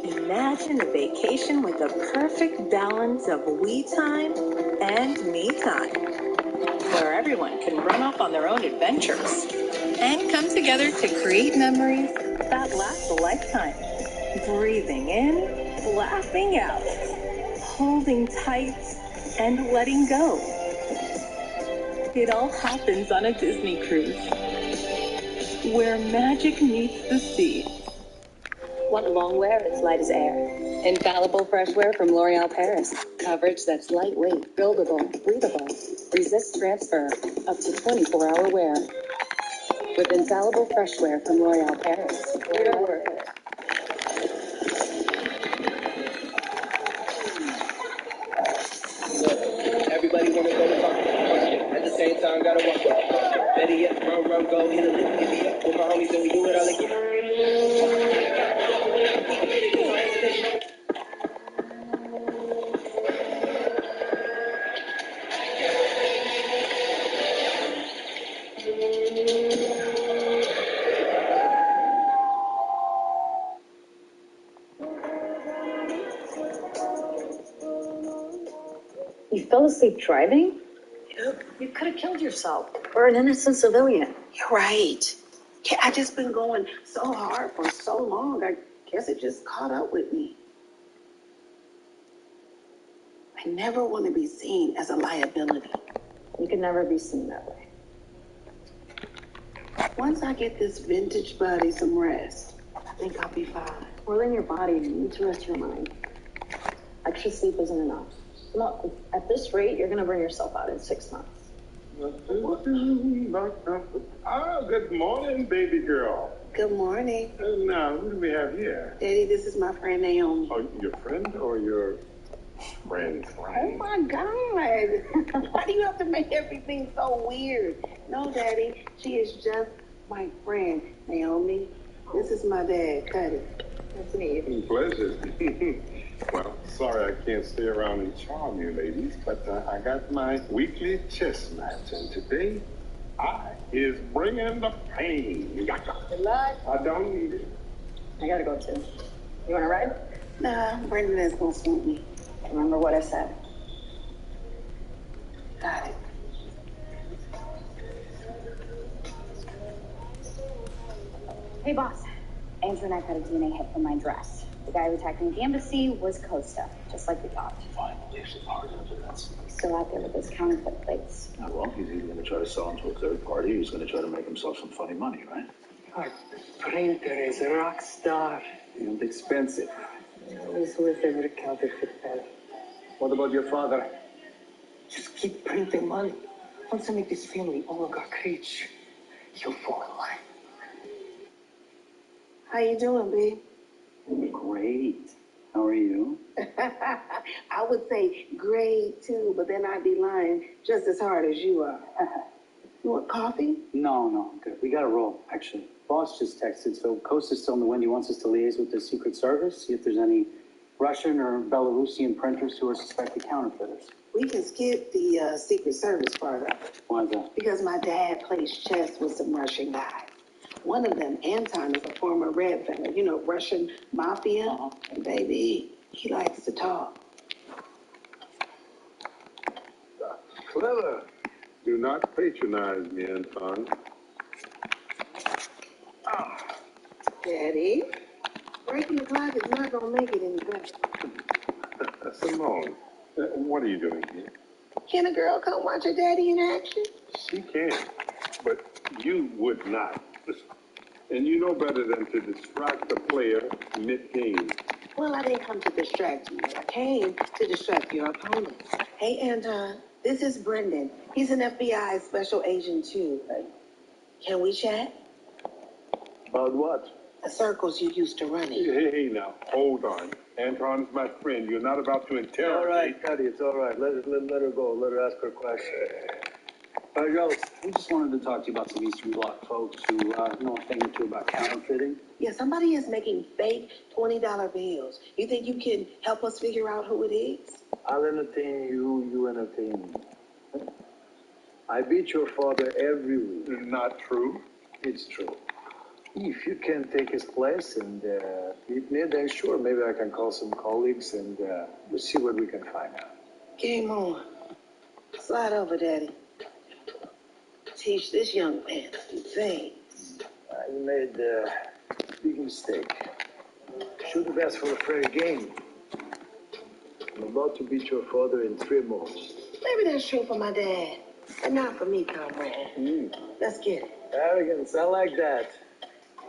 Imagine a vacation with a perfect balance of we time and me time, where everyone can run off on their own adventures and come together to create memories that last a lifetime. Breathing in, laughing out, holding tight, and letting go. It all happens on a Disney cruise, where magic meets the sea. Want long wear that's light as air. Infallible fresh wear from L'Oreal Paris. Coverage that's lightweight, buildable, breathable. Resists transfer. Up to 24-hour wear. With infallible fresh wear from L'Oreal Paris. We're worth it. Everybody wanna go to fuck. At the same time, gotta walk. Better yet, run, go, hit a lick, give me up with my homies, and we do it all again. You fell asleep driving? You could have killed yourself or an innocent civilian. You're right. Yeah, I just been going so hard for so long. I guess it just caught up with me. I never want to be seen as a liability. You can never be seen that way. Once I get this vintage body some rest, I think I'll be fine. More than your body, you need to rest your mind. Extra sleep isn't enough. No, at this rate, you're going to burn yourself out in 6 months. Ah, good morning, baby girl. Good morning. Now, who do we have here? Daddy, this is my friend Naomi. Oh, your friend or your friend's Oh friend? my God. Why do you have to make everything so weird? No, Daddy, she is just my friend, Naomi. This is my dad, Cuddy. Nice to meet you. Pleasure. Well, sorry I can't stay around and charm you ladies, but I got my weekly chess match, and today I is bringing the pain. Good luck. I don't need it. I gotta go too. You want to ride? Nah, Brendan is gonna swoop me. Remember what I said. Got it. Hey, boss. Andrew and I got a DNA hit from my dress. The guy who attacked me at the embassy was Costa, just like we thought. Finally, she's hard into this. He's still out there with those counterfeit plates. Now, well, he's either going to try to sell them to a third party, or he's going to try to make himself some funny money, right? Our printer is a rock star. And expensive. Always worth every counterfeit pen. What about your father? Just keep printing money. Once I make this family oligarch rich, you'll fall in line. How you doing, babe? Great. How are you? I would say great too, but then I'd be lying just as hard as you are. You want coffee? No, good. We got to roll, actually. Boss just texted, so Costa's still in the wind. He wants us to liaise with the Secret Service, see if there's any Russian or Belarusian printers who are suspected counterfeiters. We can skip the Secret Service part of it. Why is that? Because my dad plays chess with some Russian guys. One of them, Anton, is a former Red Feather, you know, Russian mafia. And baby, he likes to talk. Clever. Do not patronize me, Anton. Daddy, breaking the clock is not going to make it any better. Simone, what are you doing here? Can a girl come watch her daddy in action? She can, but you would not. And you know better than to distract the player mid-game. Well, I didn't come to distract you. I came to distract your opponent. Hey, Anton, this is Brendan. He's an FBI special agent, too. Can we chat? About what? The circles you used to run in. Hey, now, hold on. Anton's my friend. You're not about to interrogate. All right, Cuddy, it's all right. Let her go. Let her ask her question. Girls, we just wanted to talk to you about some Eastern Bloc folks who know a thing or two about counterfeiting. Yeah, somebody is making fake $20 bills. You think you can help us figure out who it is? I'll entertain you, you entertain me. I beat your father every week. Not true. It's true. If you can take his place and beat me, then sure, maybe I can call some colleagues and we'll see what we can find out. Game on. Slide over, Daddy. Teach this young man a few things. I made a big mistake. Should have asked for a fair game. I'm about to beat your father in 3 months. Maybe that's true for my dad, but not for me, comrade. Let's get it. Arrogance, I like that.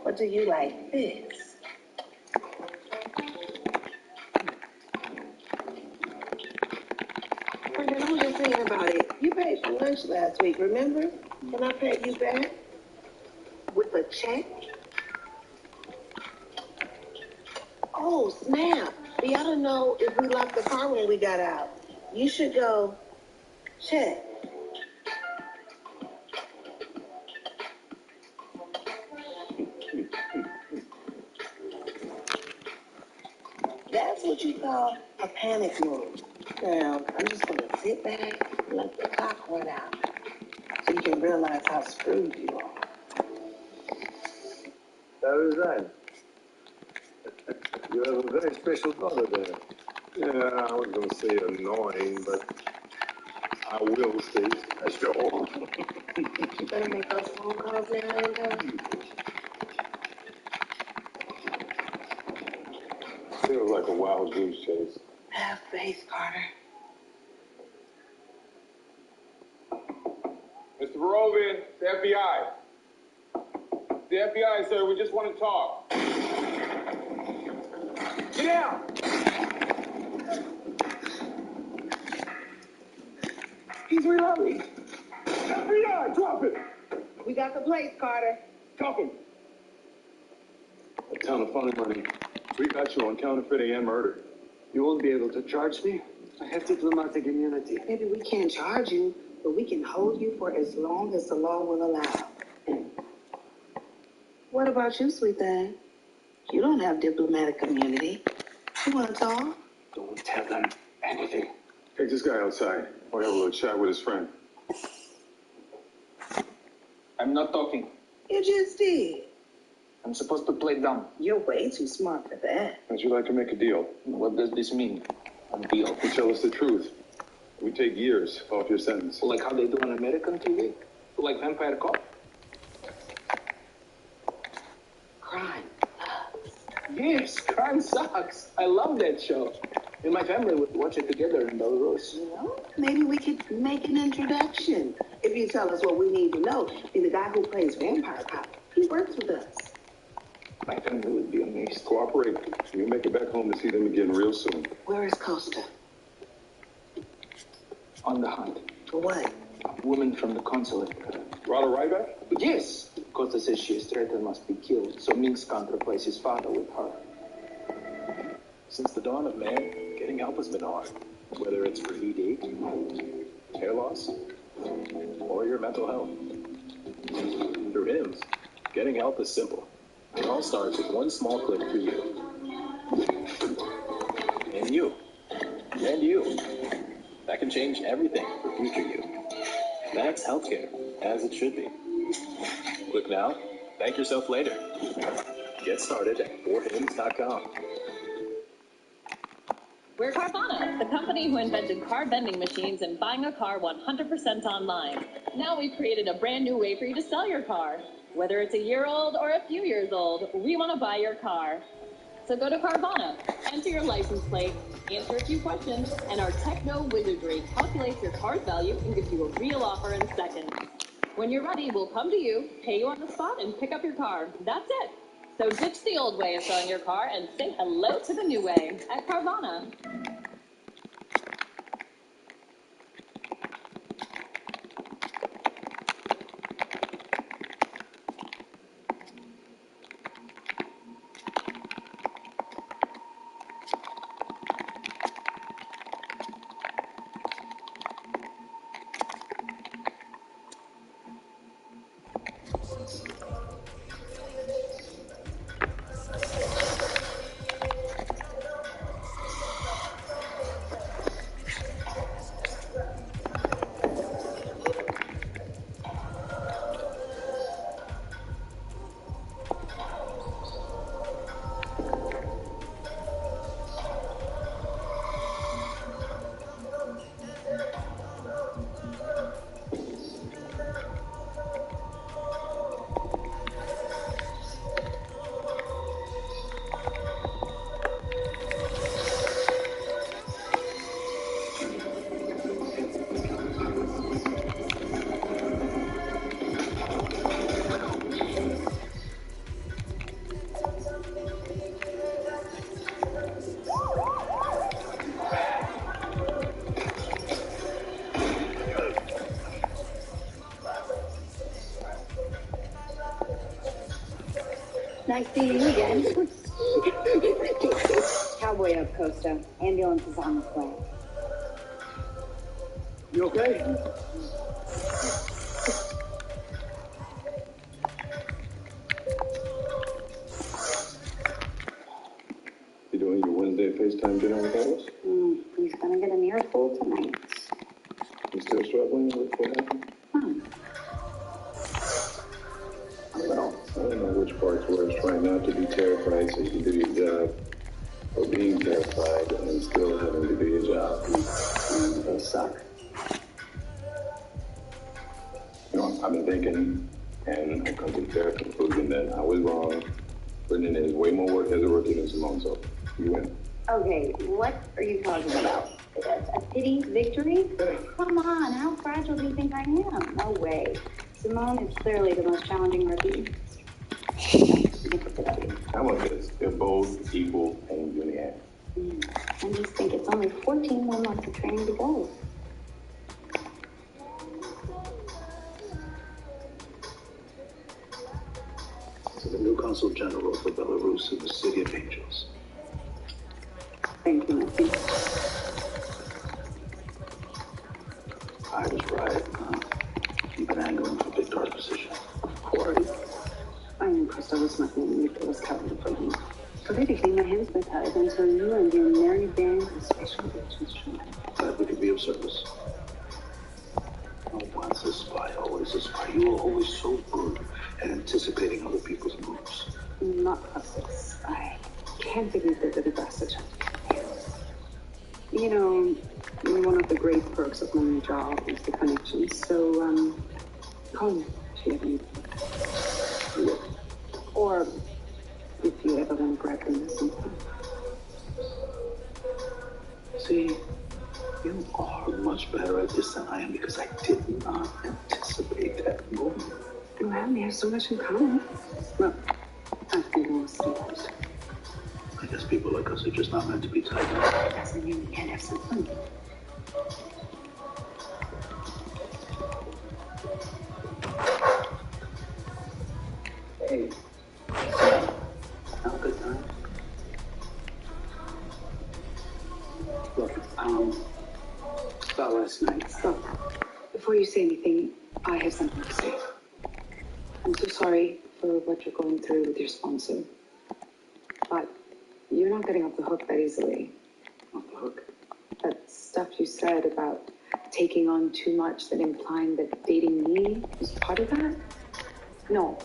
What do you like this? Brendan, I was just thinking about it. You paid for lunch last week, remember? Can I pay you back? With a check? Oh, snap. We ought to know if we locked the car when we got out. You should go check. That's what you call a panic move. Now, I'm just going to sit back and let the clock run out so you can realize how screwed you are. How is that? You have a very special daughter there. Yeah, I was going to say annoying, but I will say special. You better make those phone calls now, Anton. Feels like a wild goose chase. Have faith, Carter. Mr. Barovian, the FBI. The FBI, sir, we just want to talk. Get down! He's reloading. FBI, drop it! We got the plates, Carter. Cuff him. A ton of funny money. We got you on counterfeiting and murder. You won't be able to charge me. I have diplomatic immunity. Maybe we can't charge you, but we can hold you for as long as the law will allow. What about you, sweet thing? You don't have diplomatic immunity. You want to talk? Don't tell them anything. Take this guy outside. We'll have a little chat with his friend. I'm not talking. You just did. I'm supposed to play dumb. You're way too smart for that. How'd you like to make a deal? What does this mean? A deal? You tell us the truth. We take years off your sentence. Like how they do on American TV? Like Vampire Cop? Crime. Yes, crime sucks. I love that show. And my family would watch it together in Belarus. You know, maybe we could make an introduction. If you tell us what we need to know. See, the guy who plays Vampire Cop, he works with us. My family would be amazed. Cooperate. You'll make it back home to see them again real soon. Where is Costa? On the hunt. For what? A woman from the consulate. Rada Ryback? Yes. Costa says she is threatened and must be killed, so Minks can't replace his father with her. Since the dawn of man, getting help has been hard. Whether it's for ED, hair loss, or your mental health. Through HIMS, getting help is simple. It all starts with one small click for you. And you. And you. That can change everything for future you. That's healthcare, as it should be. Click now, thank yourself later. Get started at 4hims.com. We're Carvana, the company who invented car vending machines and buying a car 100% online. Now we've created a brand new way for you to sell your car. Whether it's a year old or a few years old, we want to buy your car. So go to Carvana, enter your license plate, answer a few questions, and our techno wizardry calculates your car's value and gives you a real offer in seconds. When you're ready, we'll come to you, pay you on the spot, and pick up your car. That's it. So ditch the old way of selling your car and say hello to the new way at Carvana. Nice seeing you again. Cowboy up, Costa. Ambulance is on its way. You okay? You doing your Wednesday FaceTime dinner with Alice? He's gonna get an earful tonight. You still struggling with what happened? Well, I don't know which part's worse, trying not to be terrified so you can do your job, or being terrified and still having to do your job. They suck. You know, I've been thinking, and I've come to the fair conclusion that I was wrong. Brendan is way more work as a rookie than Simone, so you win. Okay, what are you talking about? A pity victory? Come on, how fragile do you think I am? No way. Simone is clearly the most challenging rookie. How about this? They're both equal pains in the ass. I just think it's only 14 more months of training to go. To the new Consul General for Belarus in the City of Angels. Thank you, Matthew. I was right. You've been angling for Victor's position. Of course. I knew Costa was nothing Victor was covering for me. Politically, my hands were tied until you and your merry band of special agents joined. Glad we could be of service. Oh, once a spy, always a spy. You were always so good at anticipating other people's moves. Not Costa's. I can't believe that the bastard. You know, one of the great perks of my new job is the connections. So, call me if you have anything. Or if you ever want to grab them or something. See, you are much better at this than I am because I did not anticipate that moment. Well, we have so much in common. Well, I think most sometimes. I guess people like us are just not meant to be tight. It doesn't mean we can't have some fun. Hey, not a good time. Look, about last night. Stop. Before you say anything, I have something to say. I'm so sorry for what you're going through with your sponsor. But you're not getting off the hook that easily. Off the hook? That stuff you said about taking on too much, that implying that dating me was part of that? No.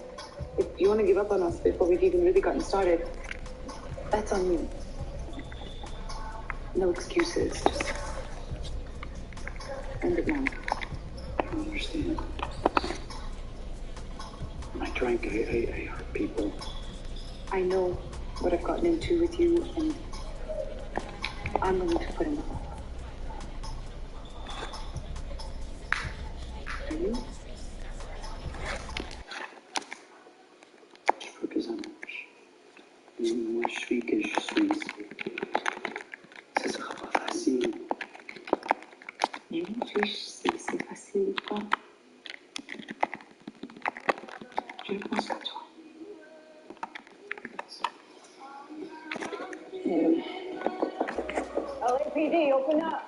If you want to give up on us before we've even really gotten started, that's on you. No excuses. Just end it now. don't understand. When I drank, I hurt people. I know what I've gotten into with you, and I'm going to put in the work. Are you? Je veux que ça marche. Moi, je suis que je suis. Ce sera pas facile. Mais je sais, c'est facile ou pas. Je pense à toi. LAPD, open up.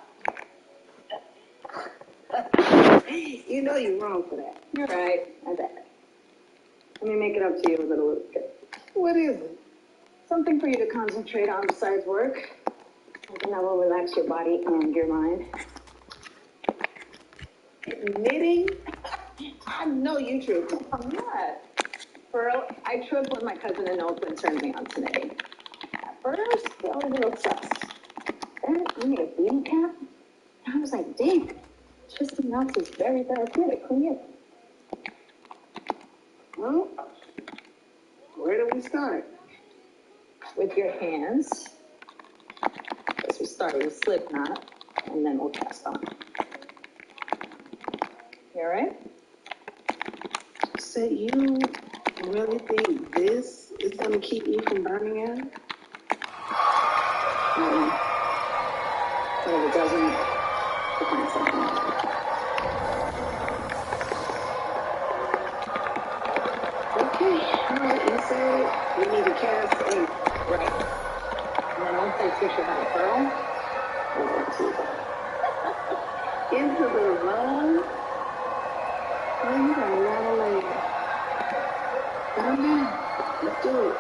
You know you're wrong for that. You're right. I bet. Let me make it up to you a little bit. What is it? Something for you to concentrate on besides work. Something that will relax your body and your mind. Knitting? I know you true. I'm not. Pearl, I tripped when my cousin in Oakland turned me on to knitting. At first, I was a little obsessed. Then I made a beading cap, and I was like, dang, twisting knots is very therapeutic. Who knew? Well, where do we start? With your hands. Guess we start with a slip knot, and then we'll cast on. You all right? So you really think this is going to keep you from burning out? But if it doesn't, we'll find something else. Okay, all right, you said we need to cast in. Right. And then once I teach you how to curl, we'll go to Into the run? Oh, you got a lot of lady. Calm down. Let's do it.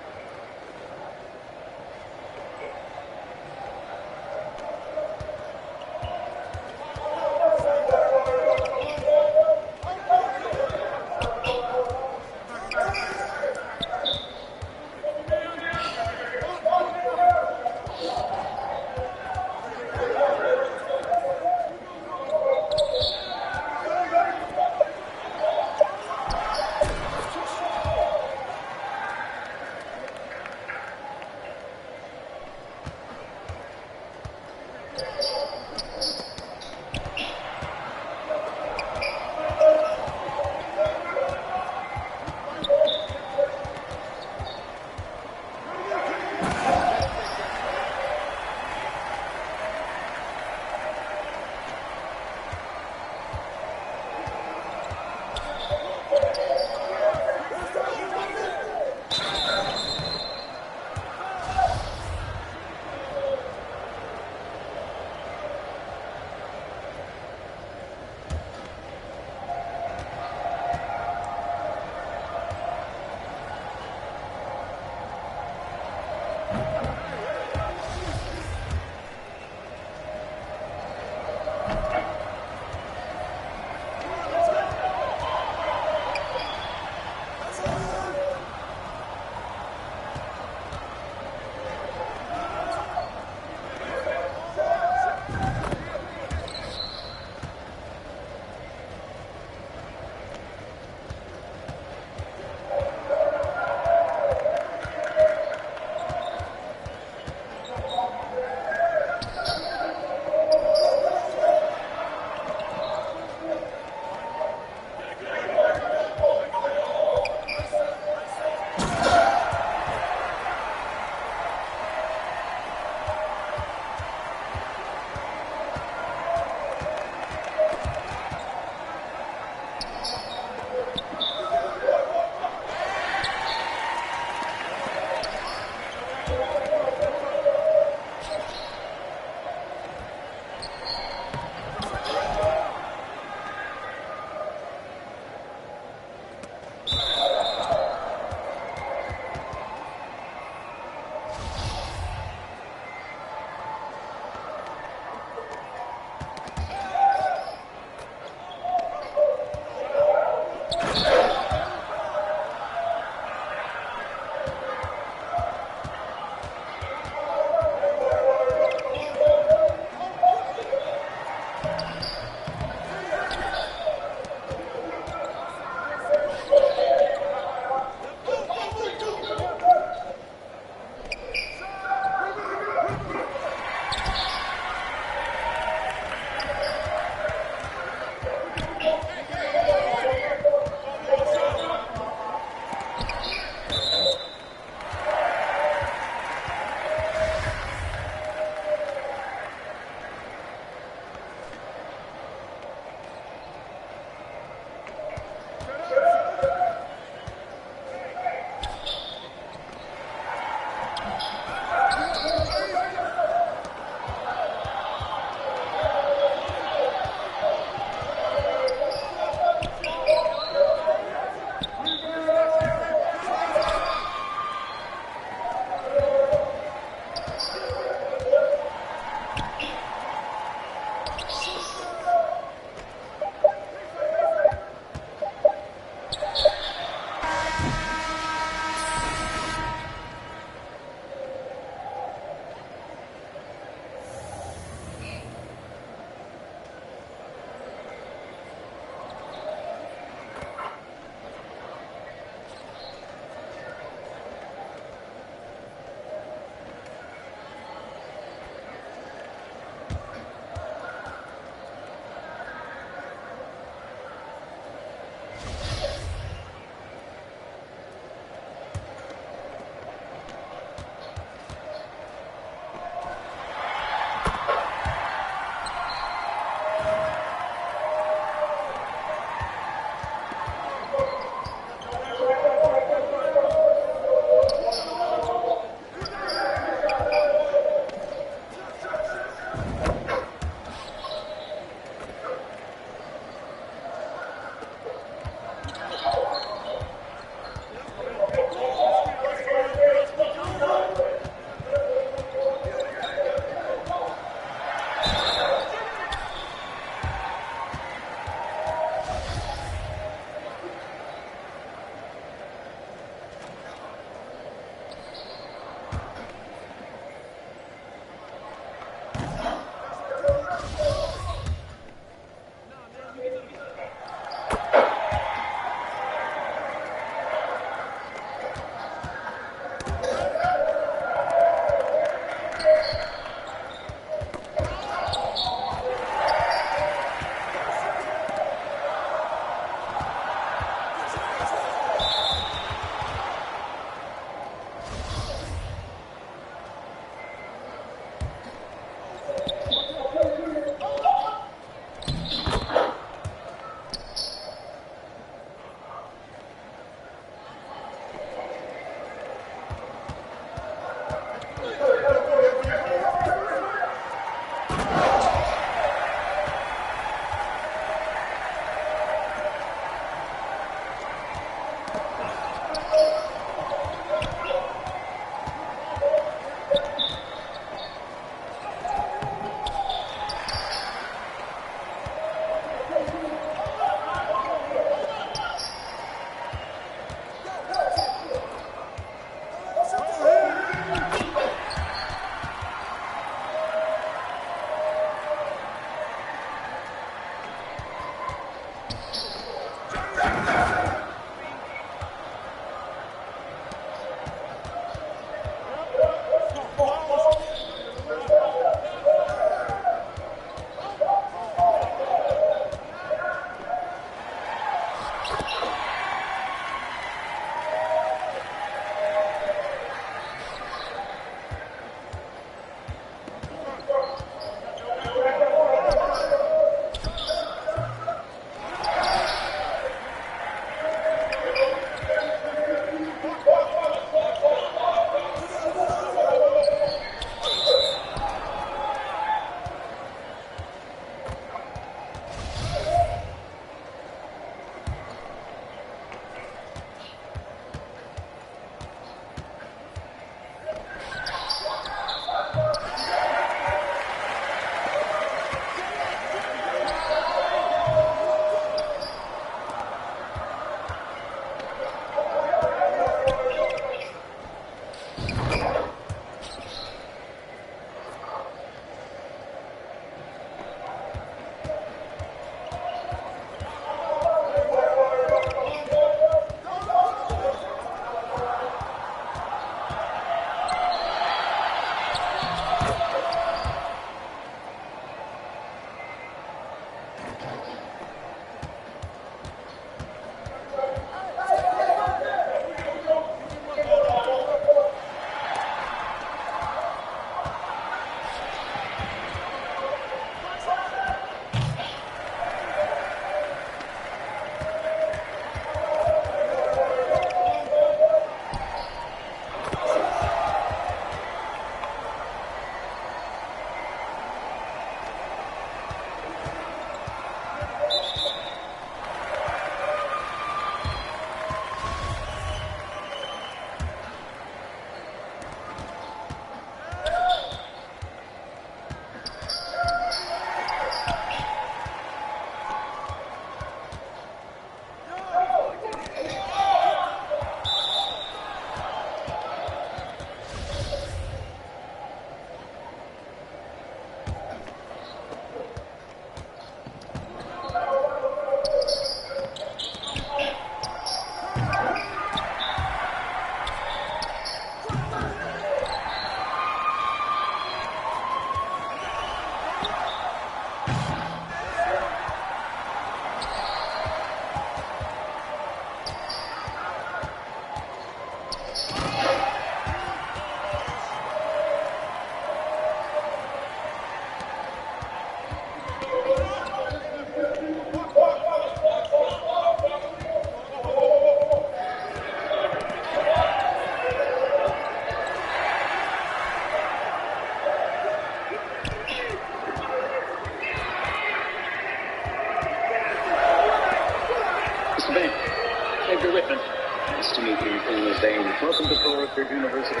Edgar Whitman. Nice to meet you, Colonel Dane. Welcome to Thorpe University.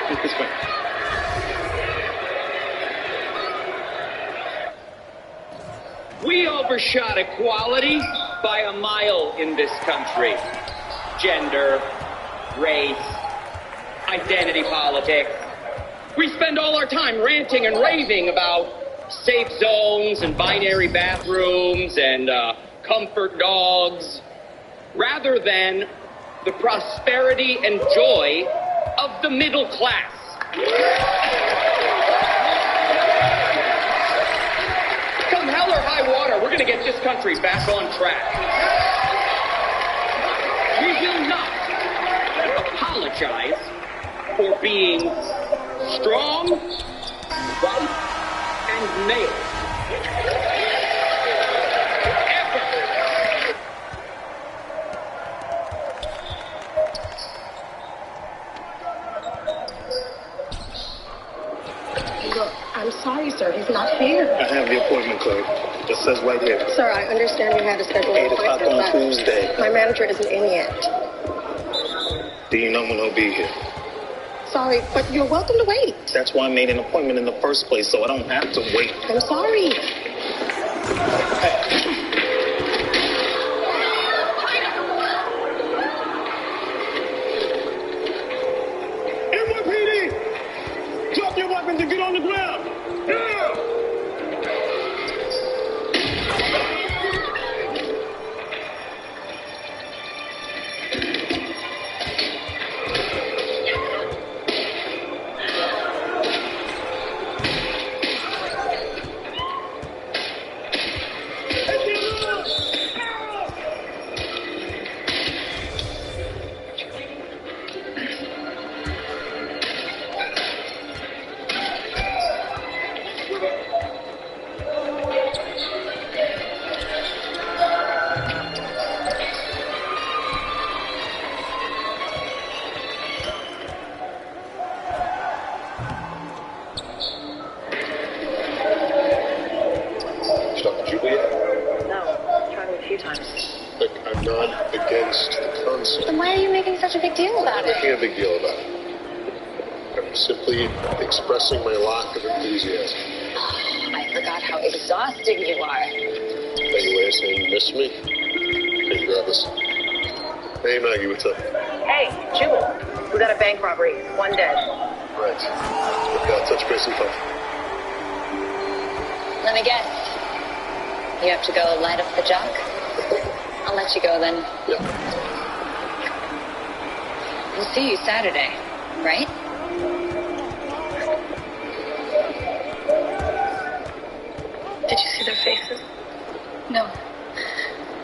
Take this way. We overshot equality by a mile in this country. Gender, race, identity politics. We spend all our time ranting and raving about safe zones and binary bathrooms and comfort dogs, rather than the prosperity and joy of the middle class. Come hell or high water, we're going to get this country back on track. We will not apologize for being strong, white, and male. Look, I'm sorry, sir. He's not here. I have the appointment card. It says right here. Sir, I understand you had to schedule an 8 o'clock appointment, on but Tuesday. my manager isn't in yet. Do you know when he'll be here? Sorry, but you're welcome to wait. That's why I made an appointment in the first place, so I don't have to wait. I'm sorry. NYPD! Drop your weapons and get on the ground! Now! Then why are you making such a big deal about it? Making a big deal about it. I'm simply expressing my lack of enthusiasm. I forgot how exhausting you are. Any way of saying you miss me? Hey, Travis. Hey, Maggie, what's up? Hey, Jubal. We got a bank robbery. One dead. Right. We've got touch base info. Let me guess. You have to go light up the jock? I'll let you go then. Yeah. We'll see you Saturday, right? Did you see their faces? No.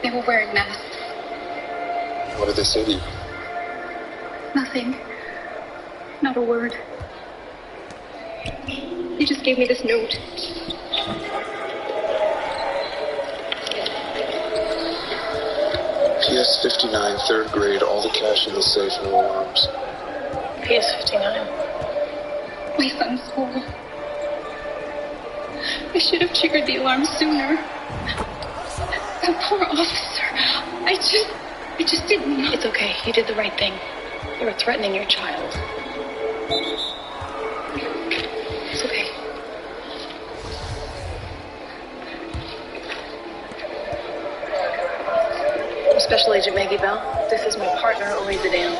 They were wearing masks. What did they say to you? Nothing. Not a word. He just gave me this note. PS 59, third grade, all the cash in the safe, no alarms. PS 59. My son's school. I should have triggered the alarm sooner. That poor officer. I just didn't know. It's okay. You did the right thing. You were threatening your child. It's okay. I'm Special Agent Maggie Bell. This is my partner, Ori Zidane.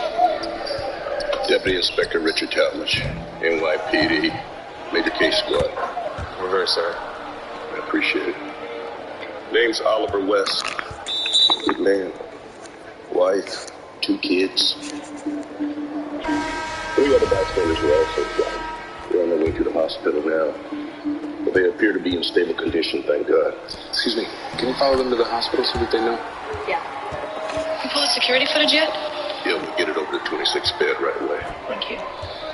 Deputy Inspector Richard Talmadge, NYPD, Major Case Squad. We're very sorry. I appreciate it. Name's Oliver West. Good man. Wife, 2 kids. Three other bystanders were also shot. They're on their way to the hospital now. But they appear to be in stable condition, thank God. Excuse me, can you follow them to the hospital so that they know? Yeah. You pull the security footage yet? Yeah, we'll get it over to 26th bed right away. Thank you.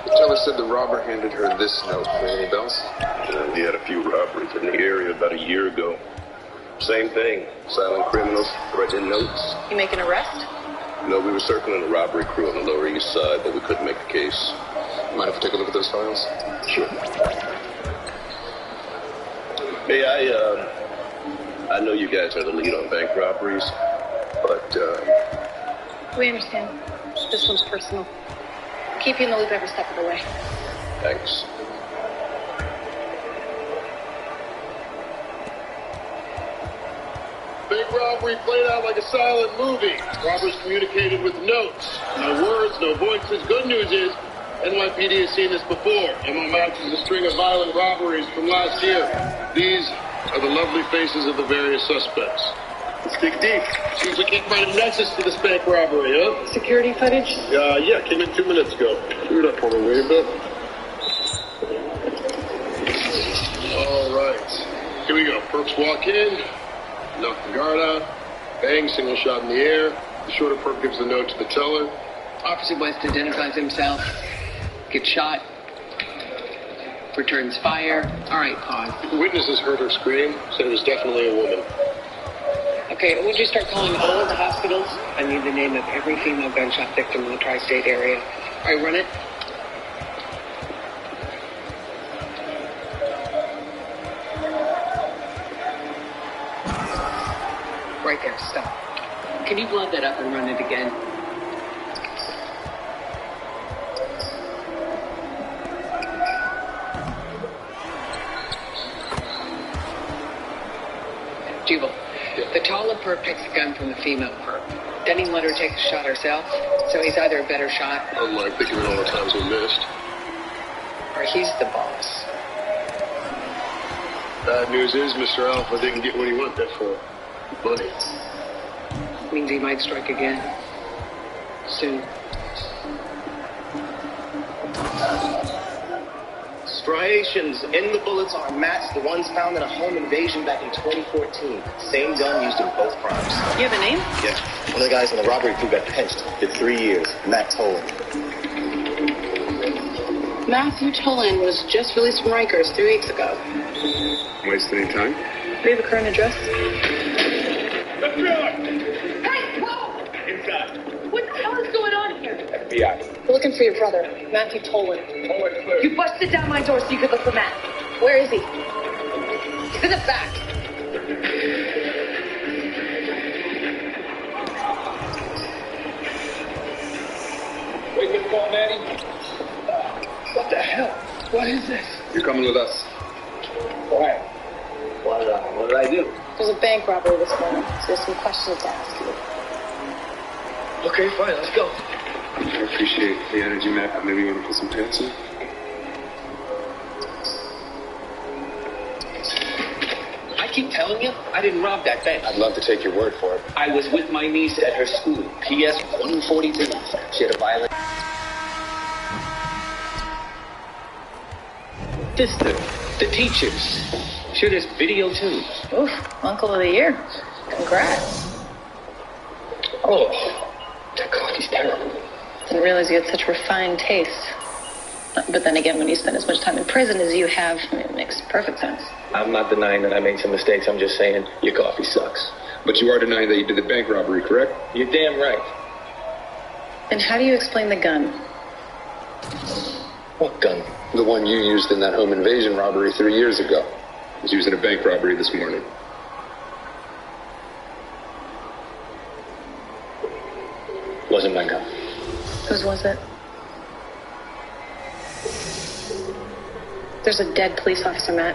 The teller said the robber handed her this note. Any bells? We had a few robberies in the area about a year ago. Same thing. Silent criminals, threatening notes. You make an arrest? No, we were circling a robbery crew on the Lower East Side, but we couldn't make the case. Mind if we take a look at those files? Sure. Hey, I know you guys are the lead on bank robberies, but We understand. This one's personal. Keep you in the loop every step of the way. Thanks. Big robbery played out like a silent movie. Robbers communicated with notes. No words, no voices. Good news is, NYPD has seen this before. MO matches a string of violent robberies from last year. These are the lovely faces of the various suspects. Let's dig deep. Seems we can't find a nexus to this bank robbery, huh? Security footage? Yeah, came in 2 minutes ago. Do it up for me, will you, Bill? All right. Here we go. Perps walk in, knock the guard out, bang, single shot in the air. The shorter perp gives the note to the teller. Officer West identifies himself, gets shot, returns fire. All right, pause. Witnesses heard her scream, said it was definitely a woman. Okay, would you start calling all of the hospitals? I need the name of every female gunshot victim in the tri-state area. All right, run it. Right there, stop. Can you blood that up and run it again? Jubal, the taller perp takes a gun from the female perp. Then he let her take a shot herself, so he's either a better shot... Unlike thinking of all the times we missed. ...or he's the boss. Bad news is Mr. Alpha didn't get what he went there for. Money. Means he might strike again. Soon. Striations in the bullets are matched the ones found in a home invasion back in 2014. Same gun used in both crimes. You have a name? Yeah. One of the guys in the robbery crew got pinched. Did 3 years. Matt Tolan. Matthew Tolan was just released from Rikers 3 weeks ago. Waste any time? Do you have a current address? Hey, whoa! Inside. What the hell is going on here? FBI. We're looking for your brother, Matthew Tolan. You busted down my door so you could look for Matt. Where is he? He's in the back. Wait, good call, Maddie. What the hell? What is this? You're coming with us. Why? What did I do? There's a bank robbery this morning, so there's some questions to ask you. Okay, fine, let's go. I appreciate the energy, Matt. Maybe you want to put some pants in? I keep telling you, I didn't rob that bank. I'd love to take your word for it. I was with my niece at her school, PS 142. She had a violent... Sister, the teachers. Sure, there's video too. Oof, Uncle of the Year. Congrats. Oh, that coffee's terrible. Didn't realize you had such refined taste. But then again, when you spend as much time in prison as you have, it makes perfect sense. I'm not denying that I made some mistakes. I'm just saying your coffee sucks. But you are denying that you did the bank robbery, correct? You're damn right. And how do you explain the gun? What gun? The one you used in that home invasion robbery 3 years ago. Was used in a bank robbery this morning. Wasn't my gun. Whose was it? There's a dead police officer, Matt.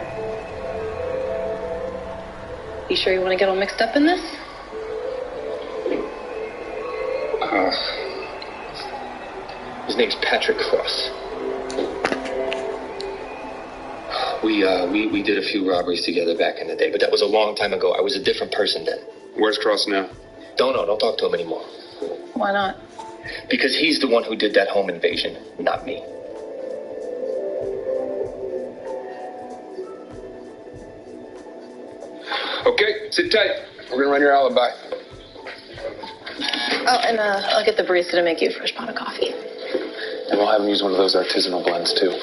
You sure you want to get all mixed up in this? His name's Patrick Cross. We did a few robberies together back in the day, but that was a long time ago. I was a different person then. Where's Cross now? Don't know. Don't talk to him anymore. Why not? Because he's the one who did that home invasion, not me. Okay, sit tight. We're gonna run your alibi. Oh, and I'll get the barista to make you a fresh pot of coffee. And we'll have him use one of those artisanal blends too.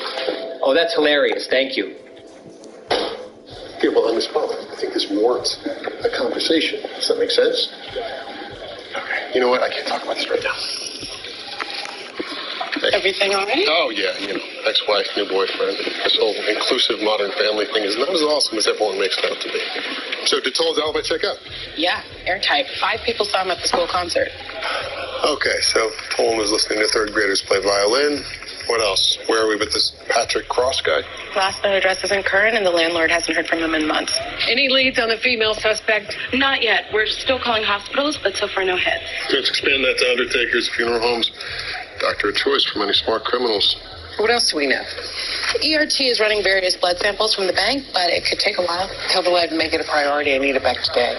Oh, that's hilarious. Thank you. Okay, well, Miss Butler, I think this warrants a conversation. Does that make sense? Okay. You know what? I can't talk about this right now. Everything all right? Oh, yeah. Ex-wife, new boyfriend. This whole inclusive modern family thing is not as awesome as everyone makes it out to be. So did Toll's alibi check out? Yeah, airtight. 5 people saw him at the school concert. Okay, so Poland was listening to third graders play violin. What else? Where are we with this Patrick Cross guy? Last known address isn't current, and the landlord hasn't heard from him in months. Any leads on the female suspect? Not yet. We're still calling hospitals, but so far no hits. Let's expand that to undertakers, funeral homes. Doctor of choice for many smart criminals. What else do we know? ERT is running various blood samples from the bank, but it could take a while. Tell the lab to make it a priority. I need it back today.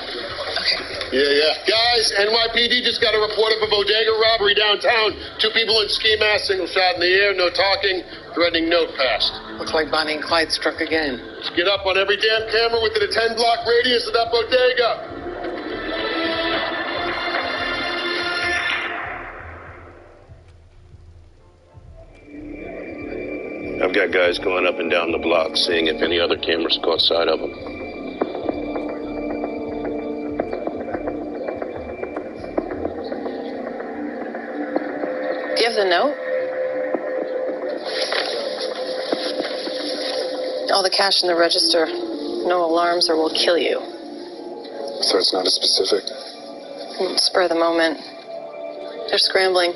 Yeah. Guys, NYPD just got a report of a bodega robbery downtown. 2 people in ski masks, single shot in the air, no talking, threatening note passed. Looks like Bonnie and Clyde struck again. Let's get up on every damn camera within a 10-block radius of that bodega. I've got guys going up and down the block, seeing if any other cameras caught sight of them. Do you have the note? All the cash in the register. No alarms or we'll kill you. So it's not as specific? Spur of the moment. They're scrambling.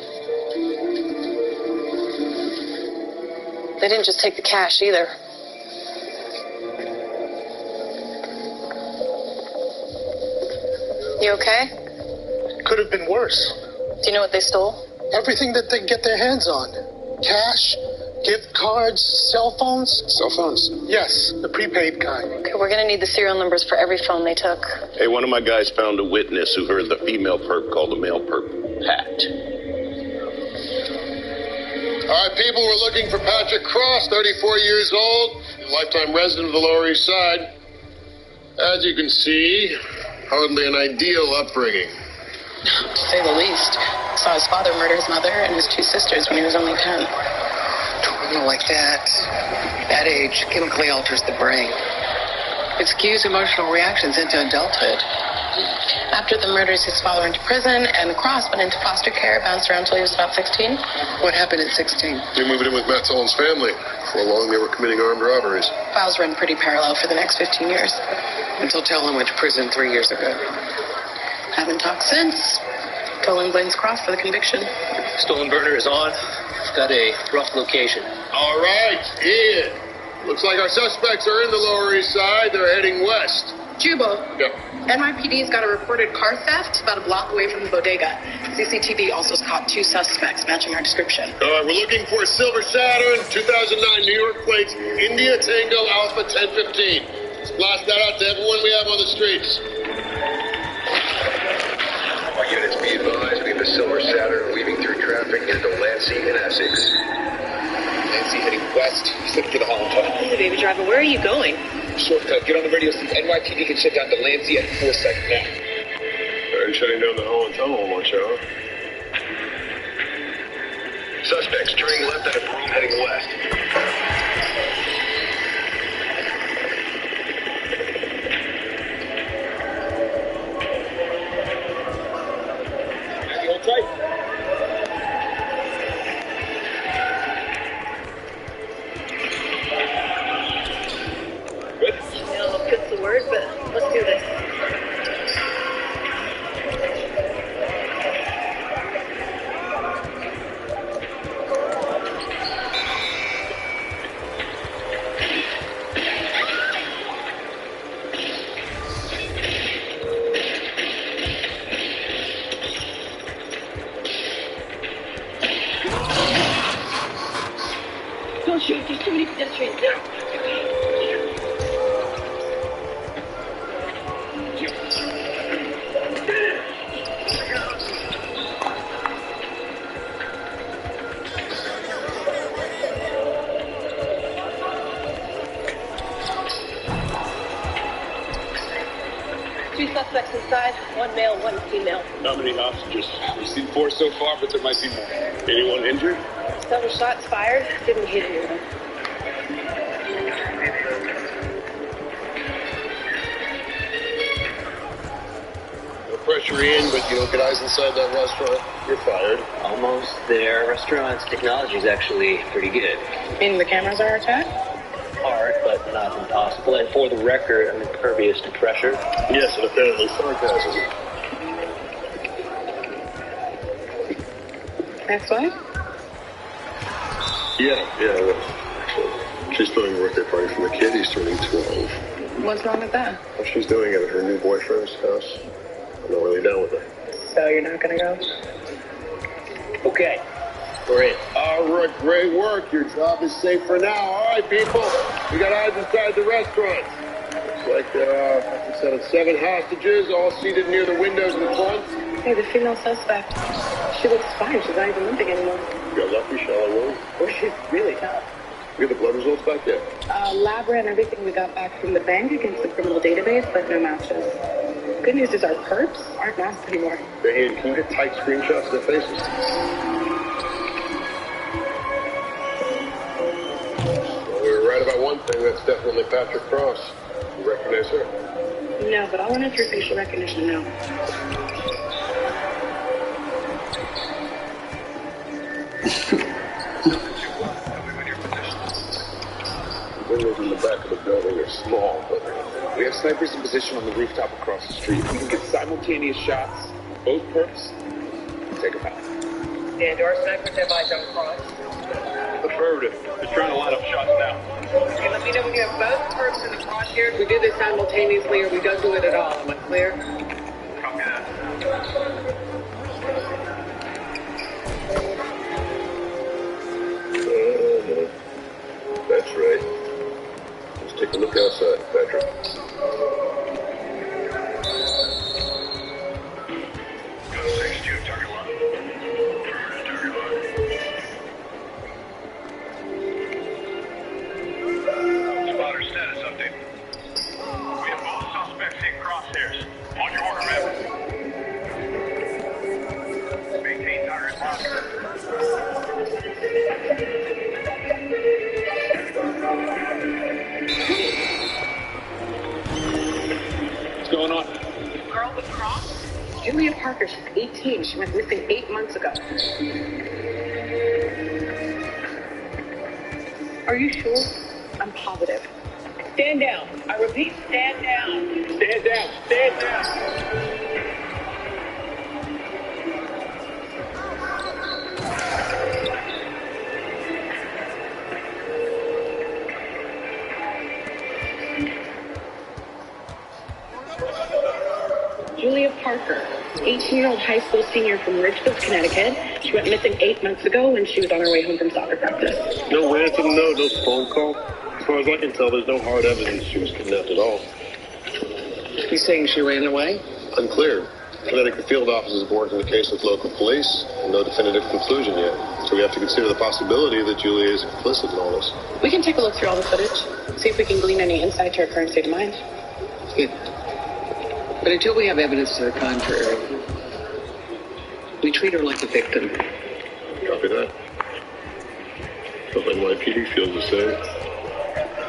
They didn't just take the cash either. You okay? Could have been worse. Do you know what they stole? Everything that they get their hands on. Cash, gift cards, cell phones. Cell phones? Yes, the prepaid kind. Okay, we're gonna need the serial numbers for every phone they took. Hey, one of my guys found a witness who heard the female perp call the male perp Pat. All right, people, we're looking for Patrick Cross, 34 years old, lifetime resident of the Lower East Side. As you can see, hardly an ideal upbringing. To say the least. Saw his father murder his mother and his 2 sisters when he was only 10. Trauma like that, that age, chemically alters the brain. It skews emotional reactions into adulthood. After the murders, his father went to prison, and Cross went into foster care, bounced around until he was about 16. What happened at 16? They moved in with Matt Tolan's family. For long, they were committing armed robberies. Files run pretty parallel for the next 15 years. Until Tolan went to prison 3 years ago. Haven't talked since. Tolan blames Cross for the conviction. Stolen burner is on. Got a rough location. All right, Ian. Looks like our suspects are in the Lower East Side. They're heading west. Jubal. Yep. NYPD's got a reported car theft about a block away from the bodega. CCTV also caught 2 suspects matching our description. All right, we're looking for a silver Saturn, 2009 New York plates, India Tango Alpha 1015. Let's blast that out to everyone we have on the streets. All units be advised, we have a silver Saturn weaving through traffic into Lancey and Essex. Lancey heading west, except for the Holland Tunnel. Hey, baby driver, where are you going? Shortcut, get on the radio so NYPD can shut down to Lancey at 4-2 now. They're shutting down the Holland Tunnel in 1 hour. Suspects turning left at a Broome heading west. Hold tight. It's the word, but let's do this. Don't shoot, there's too many pedestrians there. Two suspects inside, 1 male, 1 female. How many hostages? We've seen 4 so far, but there might be more. Anyone injured? Several shots fired, didn't hit anyone. No pressure in, but you don't get eyes inside that restaurant, you're fired. Almost there. Restaurant's technology is actually pretty good. Meaning the cameras are attacked? Hard, but not impossible. And for the record, I'm impervious to pressure. Yes, and apparently sarcasm. ex-wife? Yeah, it was, actually. She's throwing a birthday party for the kid. He's turning 12. What's wrong with that? Well, she's doing it at her new boyfriend's house. I'm not really down with it. So you're not gonna go? Okay, we're in. All right, great work. Your job is safe for now. All right, people. We got eyes inside the restaurant. Looks like there are 7 hostages, all seated near the windows in the front. Hey, the female suspect. She looks fine. She's not even limping anymore. You got lucky, shall I woman? Well, she's really tough. You get the blood results back there? Lab ran everything we got back from the bank against the criminal database, but no matches. Good news is our perps aren't masked anymore. Hey, can you get tight screenshots of their faces? Well, we were right about one thing. That's definitely Patrick Cross. You recognize her? No, but I'll run it through facial recognition now. The windows in the back of the building are small, but we have snipers in position on the rooftop across the street. We can get simultaneous shots. Both perps. Take a pass. And do our snipers have eyes on Cross? Affirmative. Just trying to line up shots now. Okay, let me know when you have both perps in the crosshairs. We do this simultaneously or we don't do it at all. Am I clear? Copy that. That's right. Let's take a look outside, Patrick. Go 6-2, target lock. Target lock. Spotter status update. We have both suspects in crosshairs. On your order, ma'am. Maintain target lock. What's going on? Girl with Cross? Julia Parker, she's 18. She went missing 8 months ago. Are you sure? I'm positive. Stand down. I repeat, stand down. Stand down. Stand down. Julia Parker, 18-year-old high school senior from Ridgefield, Connecticut. She went missing 8 months ago when she was on her way home from soccer practice. No ransom note, no phone call. As far as I can tell, there's no hard evidence she was kidnapped at all. You saying she ran away? Unclear. Connecticut field office is working the case with local police. No definitive conclusion yet. So we have to consider the possibility that Julia is complicit in all this. We can take a look through all the footage, see if we can glean any insight to her current state of mind. Good. But until we have evidence to the contrary, we treat her like a victim. Copy that. Hope NYPD feels the same.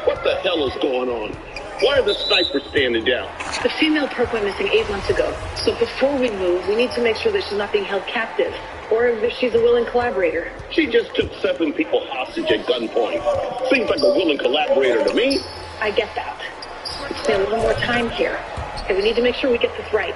What the hell is going on? Why are the snipers standing down? The female perp went missing 8 months ago. So before we move, we need to make sure that she's not being held captive, or if she's a willing collaborator. She just took 7 people hostage at gunpoint. Seems like a willing collaborator to me. I get that. Let's spend a little more time here. Okay, we need to make sure we get this right.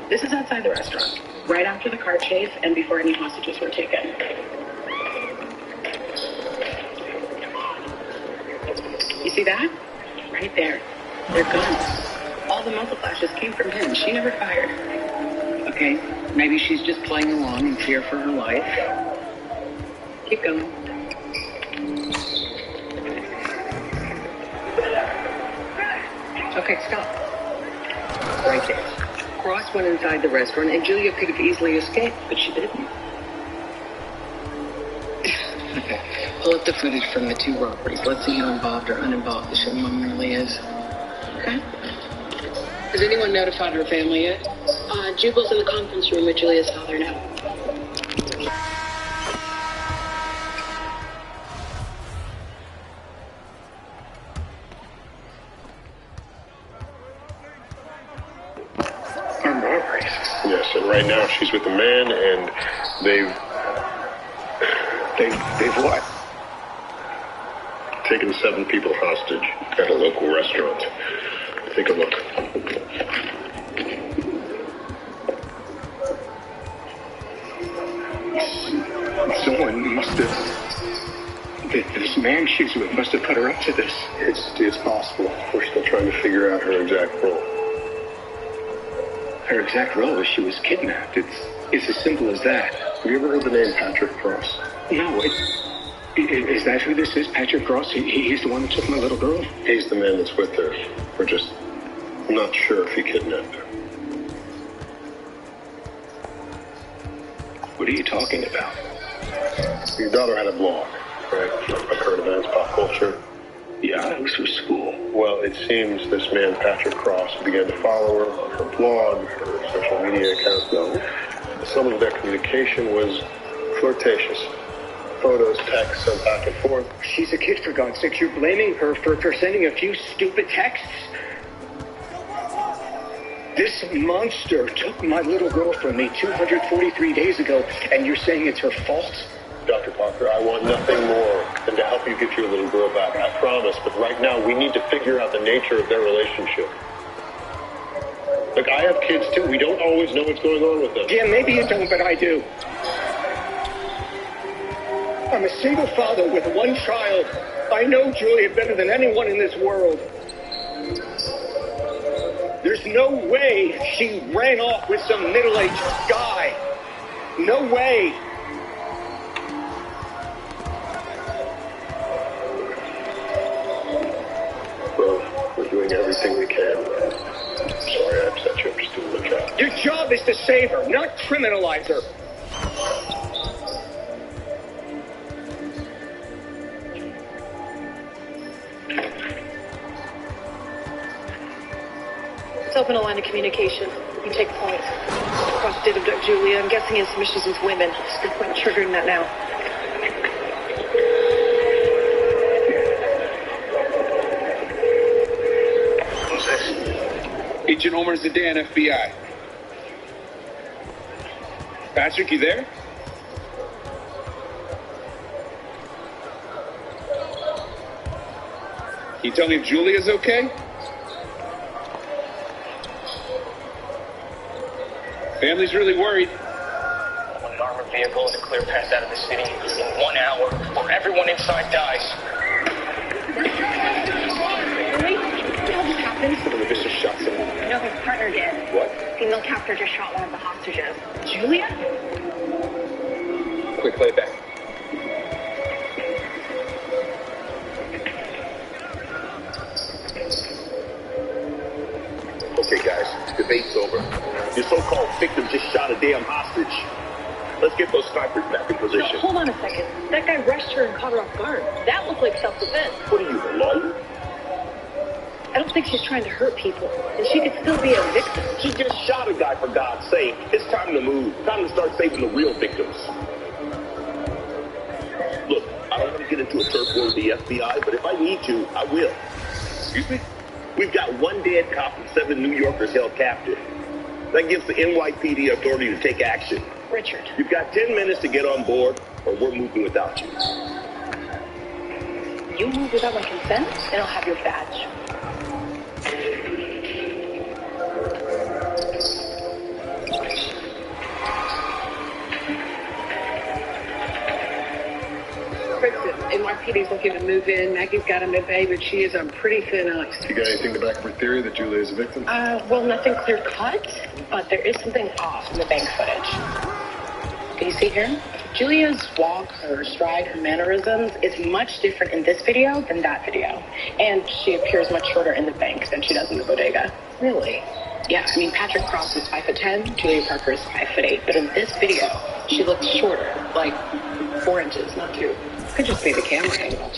This is outside the restaurant, right after the car chase and before any hostages were taken. You see that? Right there. They're guns. All the muzzle flashes came from him. She never fired. Okay, maybe she's just playing along in fear for her life. Keep going. Okay, stop. Right there. Cross went inside the restaurant, and Julia could have easily escaped, but she didn't. Pull up the footage from the 2 robberies. Let's see how involved or uninvolved this young woman really is. Okay? Has anyone notified her family yet? Jubal's in the conference room with Julia's father now. Yes, and right now she's with a man, and they've They've what? Taken 7 people hostage at a local restaurant. Take a look. Someone must have... This man she's with must have put her up to this. It's possible. We're still trying to figure out her exact role. Her exact role is she was kidnapped. It's as simple as that. Have you ever heard the name Patrick Cross? No, is that who this is, Patrick Cross? He's the one that took my little girl? He's the man that's with her. We're just not sure if he kidnapped her. What are you talking about? Your daughter had a blog, right? About current events, pop culture. Yeah, it was for school. Well, it seems this man, Patrick Cross, began to follow her on her blog, her social media accounts. Some of their communication was flirtatious. Photos, texts, sent back and forth. She's a kid, for God's sake. You're blaming her for sending a few stupid texts? This monster took my little girl from me 243 days ago, and you're saying it's her fault? Dr. Parker, I want nothing more than to help you get your little girl back. I promise. But right now, we need to figure out the nature of their relationship. Look, I have kids, too. We don't always know what's going on with them. Yeah, maybe you don't, but I do. I'm a single father with one child. I know Julia better than anyone in this world. There's no way she ran off with some middle-aged guy. No way. Well, we're doing everything we can. I'm sorry I upset you. I'm just doing my job. Your job is to save her, not criminalize her. Let's open a line of communication. You take points. Cross did abduct Julia. I'm guessing his missions with women. What's the point of triggering that now? Who's this? Agent Omar Zidane, FBI. Patrick, you there? Can you tell me if Julia's okay? Family's really worried. I want an armored vehicle and a clear path out of the city in 1 hour, or everyone inside dies. Really? What the hell just happened? Some of the vicious shots in him. No, his partner did. What? Female captor just shot one of the hostages. Julia? Quick playback. Okay, guys, debate's over. Your so-called victim just shot a damn hostage. Let's get those snipers back in position. No, hold on a second. That guy rushed her and caught her off guard. That looked like self-defense. What are you, a lawyer? I don't think she's trying to hurt people, and she could still be a victim. She just shot a guy, for God's sake. It's time to move. Time to start saving the real victims. Look, I don't want to get into a turf war with the FBI, but if I need to, I will. Excuse me? We've got 1 dead cop and 7 New Yorkers held captive. That gives the NYPD authority to take action. Richard. You've got 10 minutes to get on board, or we're moving without you. You move without my consent, and I'll have your badge. NYPD's looking to move in. Maggie's got a mid-bay, but she is on pretty thin ice. You got anything to back up your theory that Julia is a victim? Well, nothing clear-cut, but there is something off in the bank footage. Can you see here? Julia's walk, her stride, her mannerisms is much different in this video than that video. And she appears much shorter in the bank than she does in the bodega. Really? Yeah, I mean, Patrick Cross is 5'10", Julia Parker is 5'8", but in this video, she looks shorter, like 4 inches, not 2. Could just be the camera angle.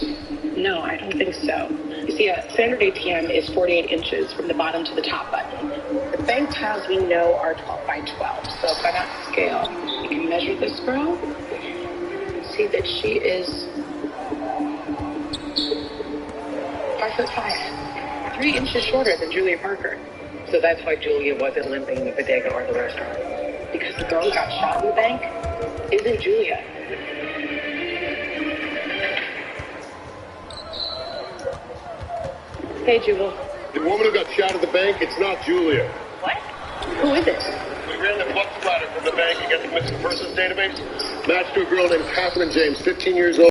No, I don't think so. You see, a standard ATM is 48 inches from the bottom to the top button. The bank tiles we know are 12 by 12, so by that scale, you can measure this girl. See that she is 5'5", 3 inches shorter than Julia Parker. So that's why Julia wasn't limping in the bodega or the restaurant. Because the girl who got shot in the bank isn't Julia. Hey, Jubal. The woman who got shot at the bank, it's not Julia. What? Who is it? We ran the blood splatter from the bank against the missing persons database. Matched to a girl named Catherine James, 15 years old.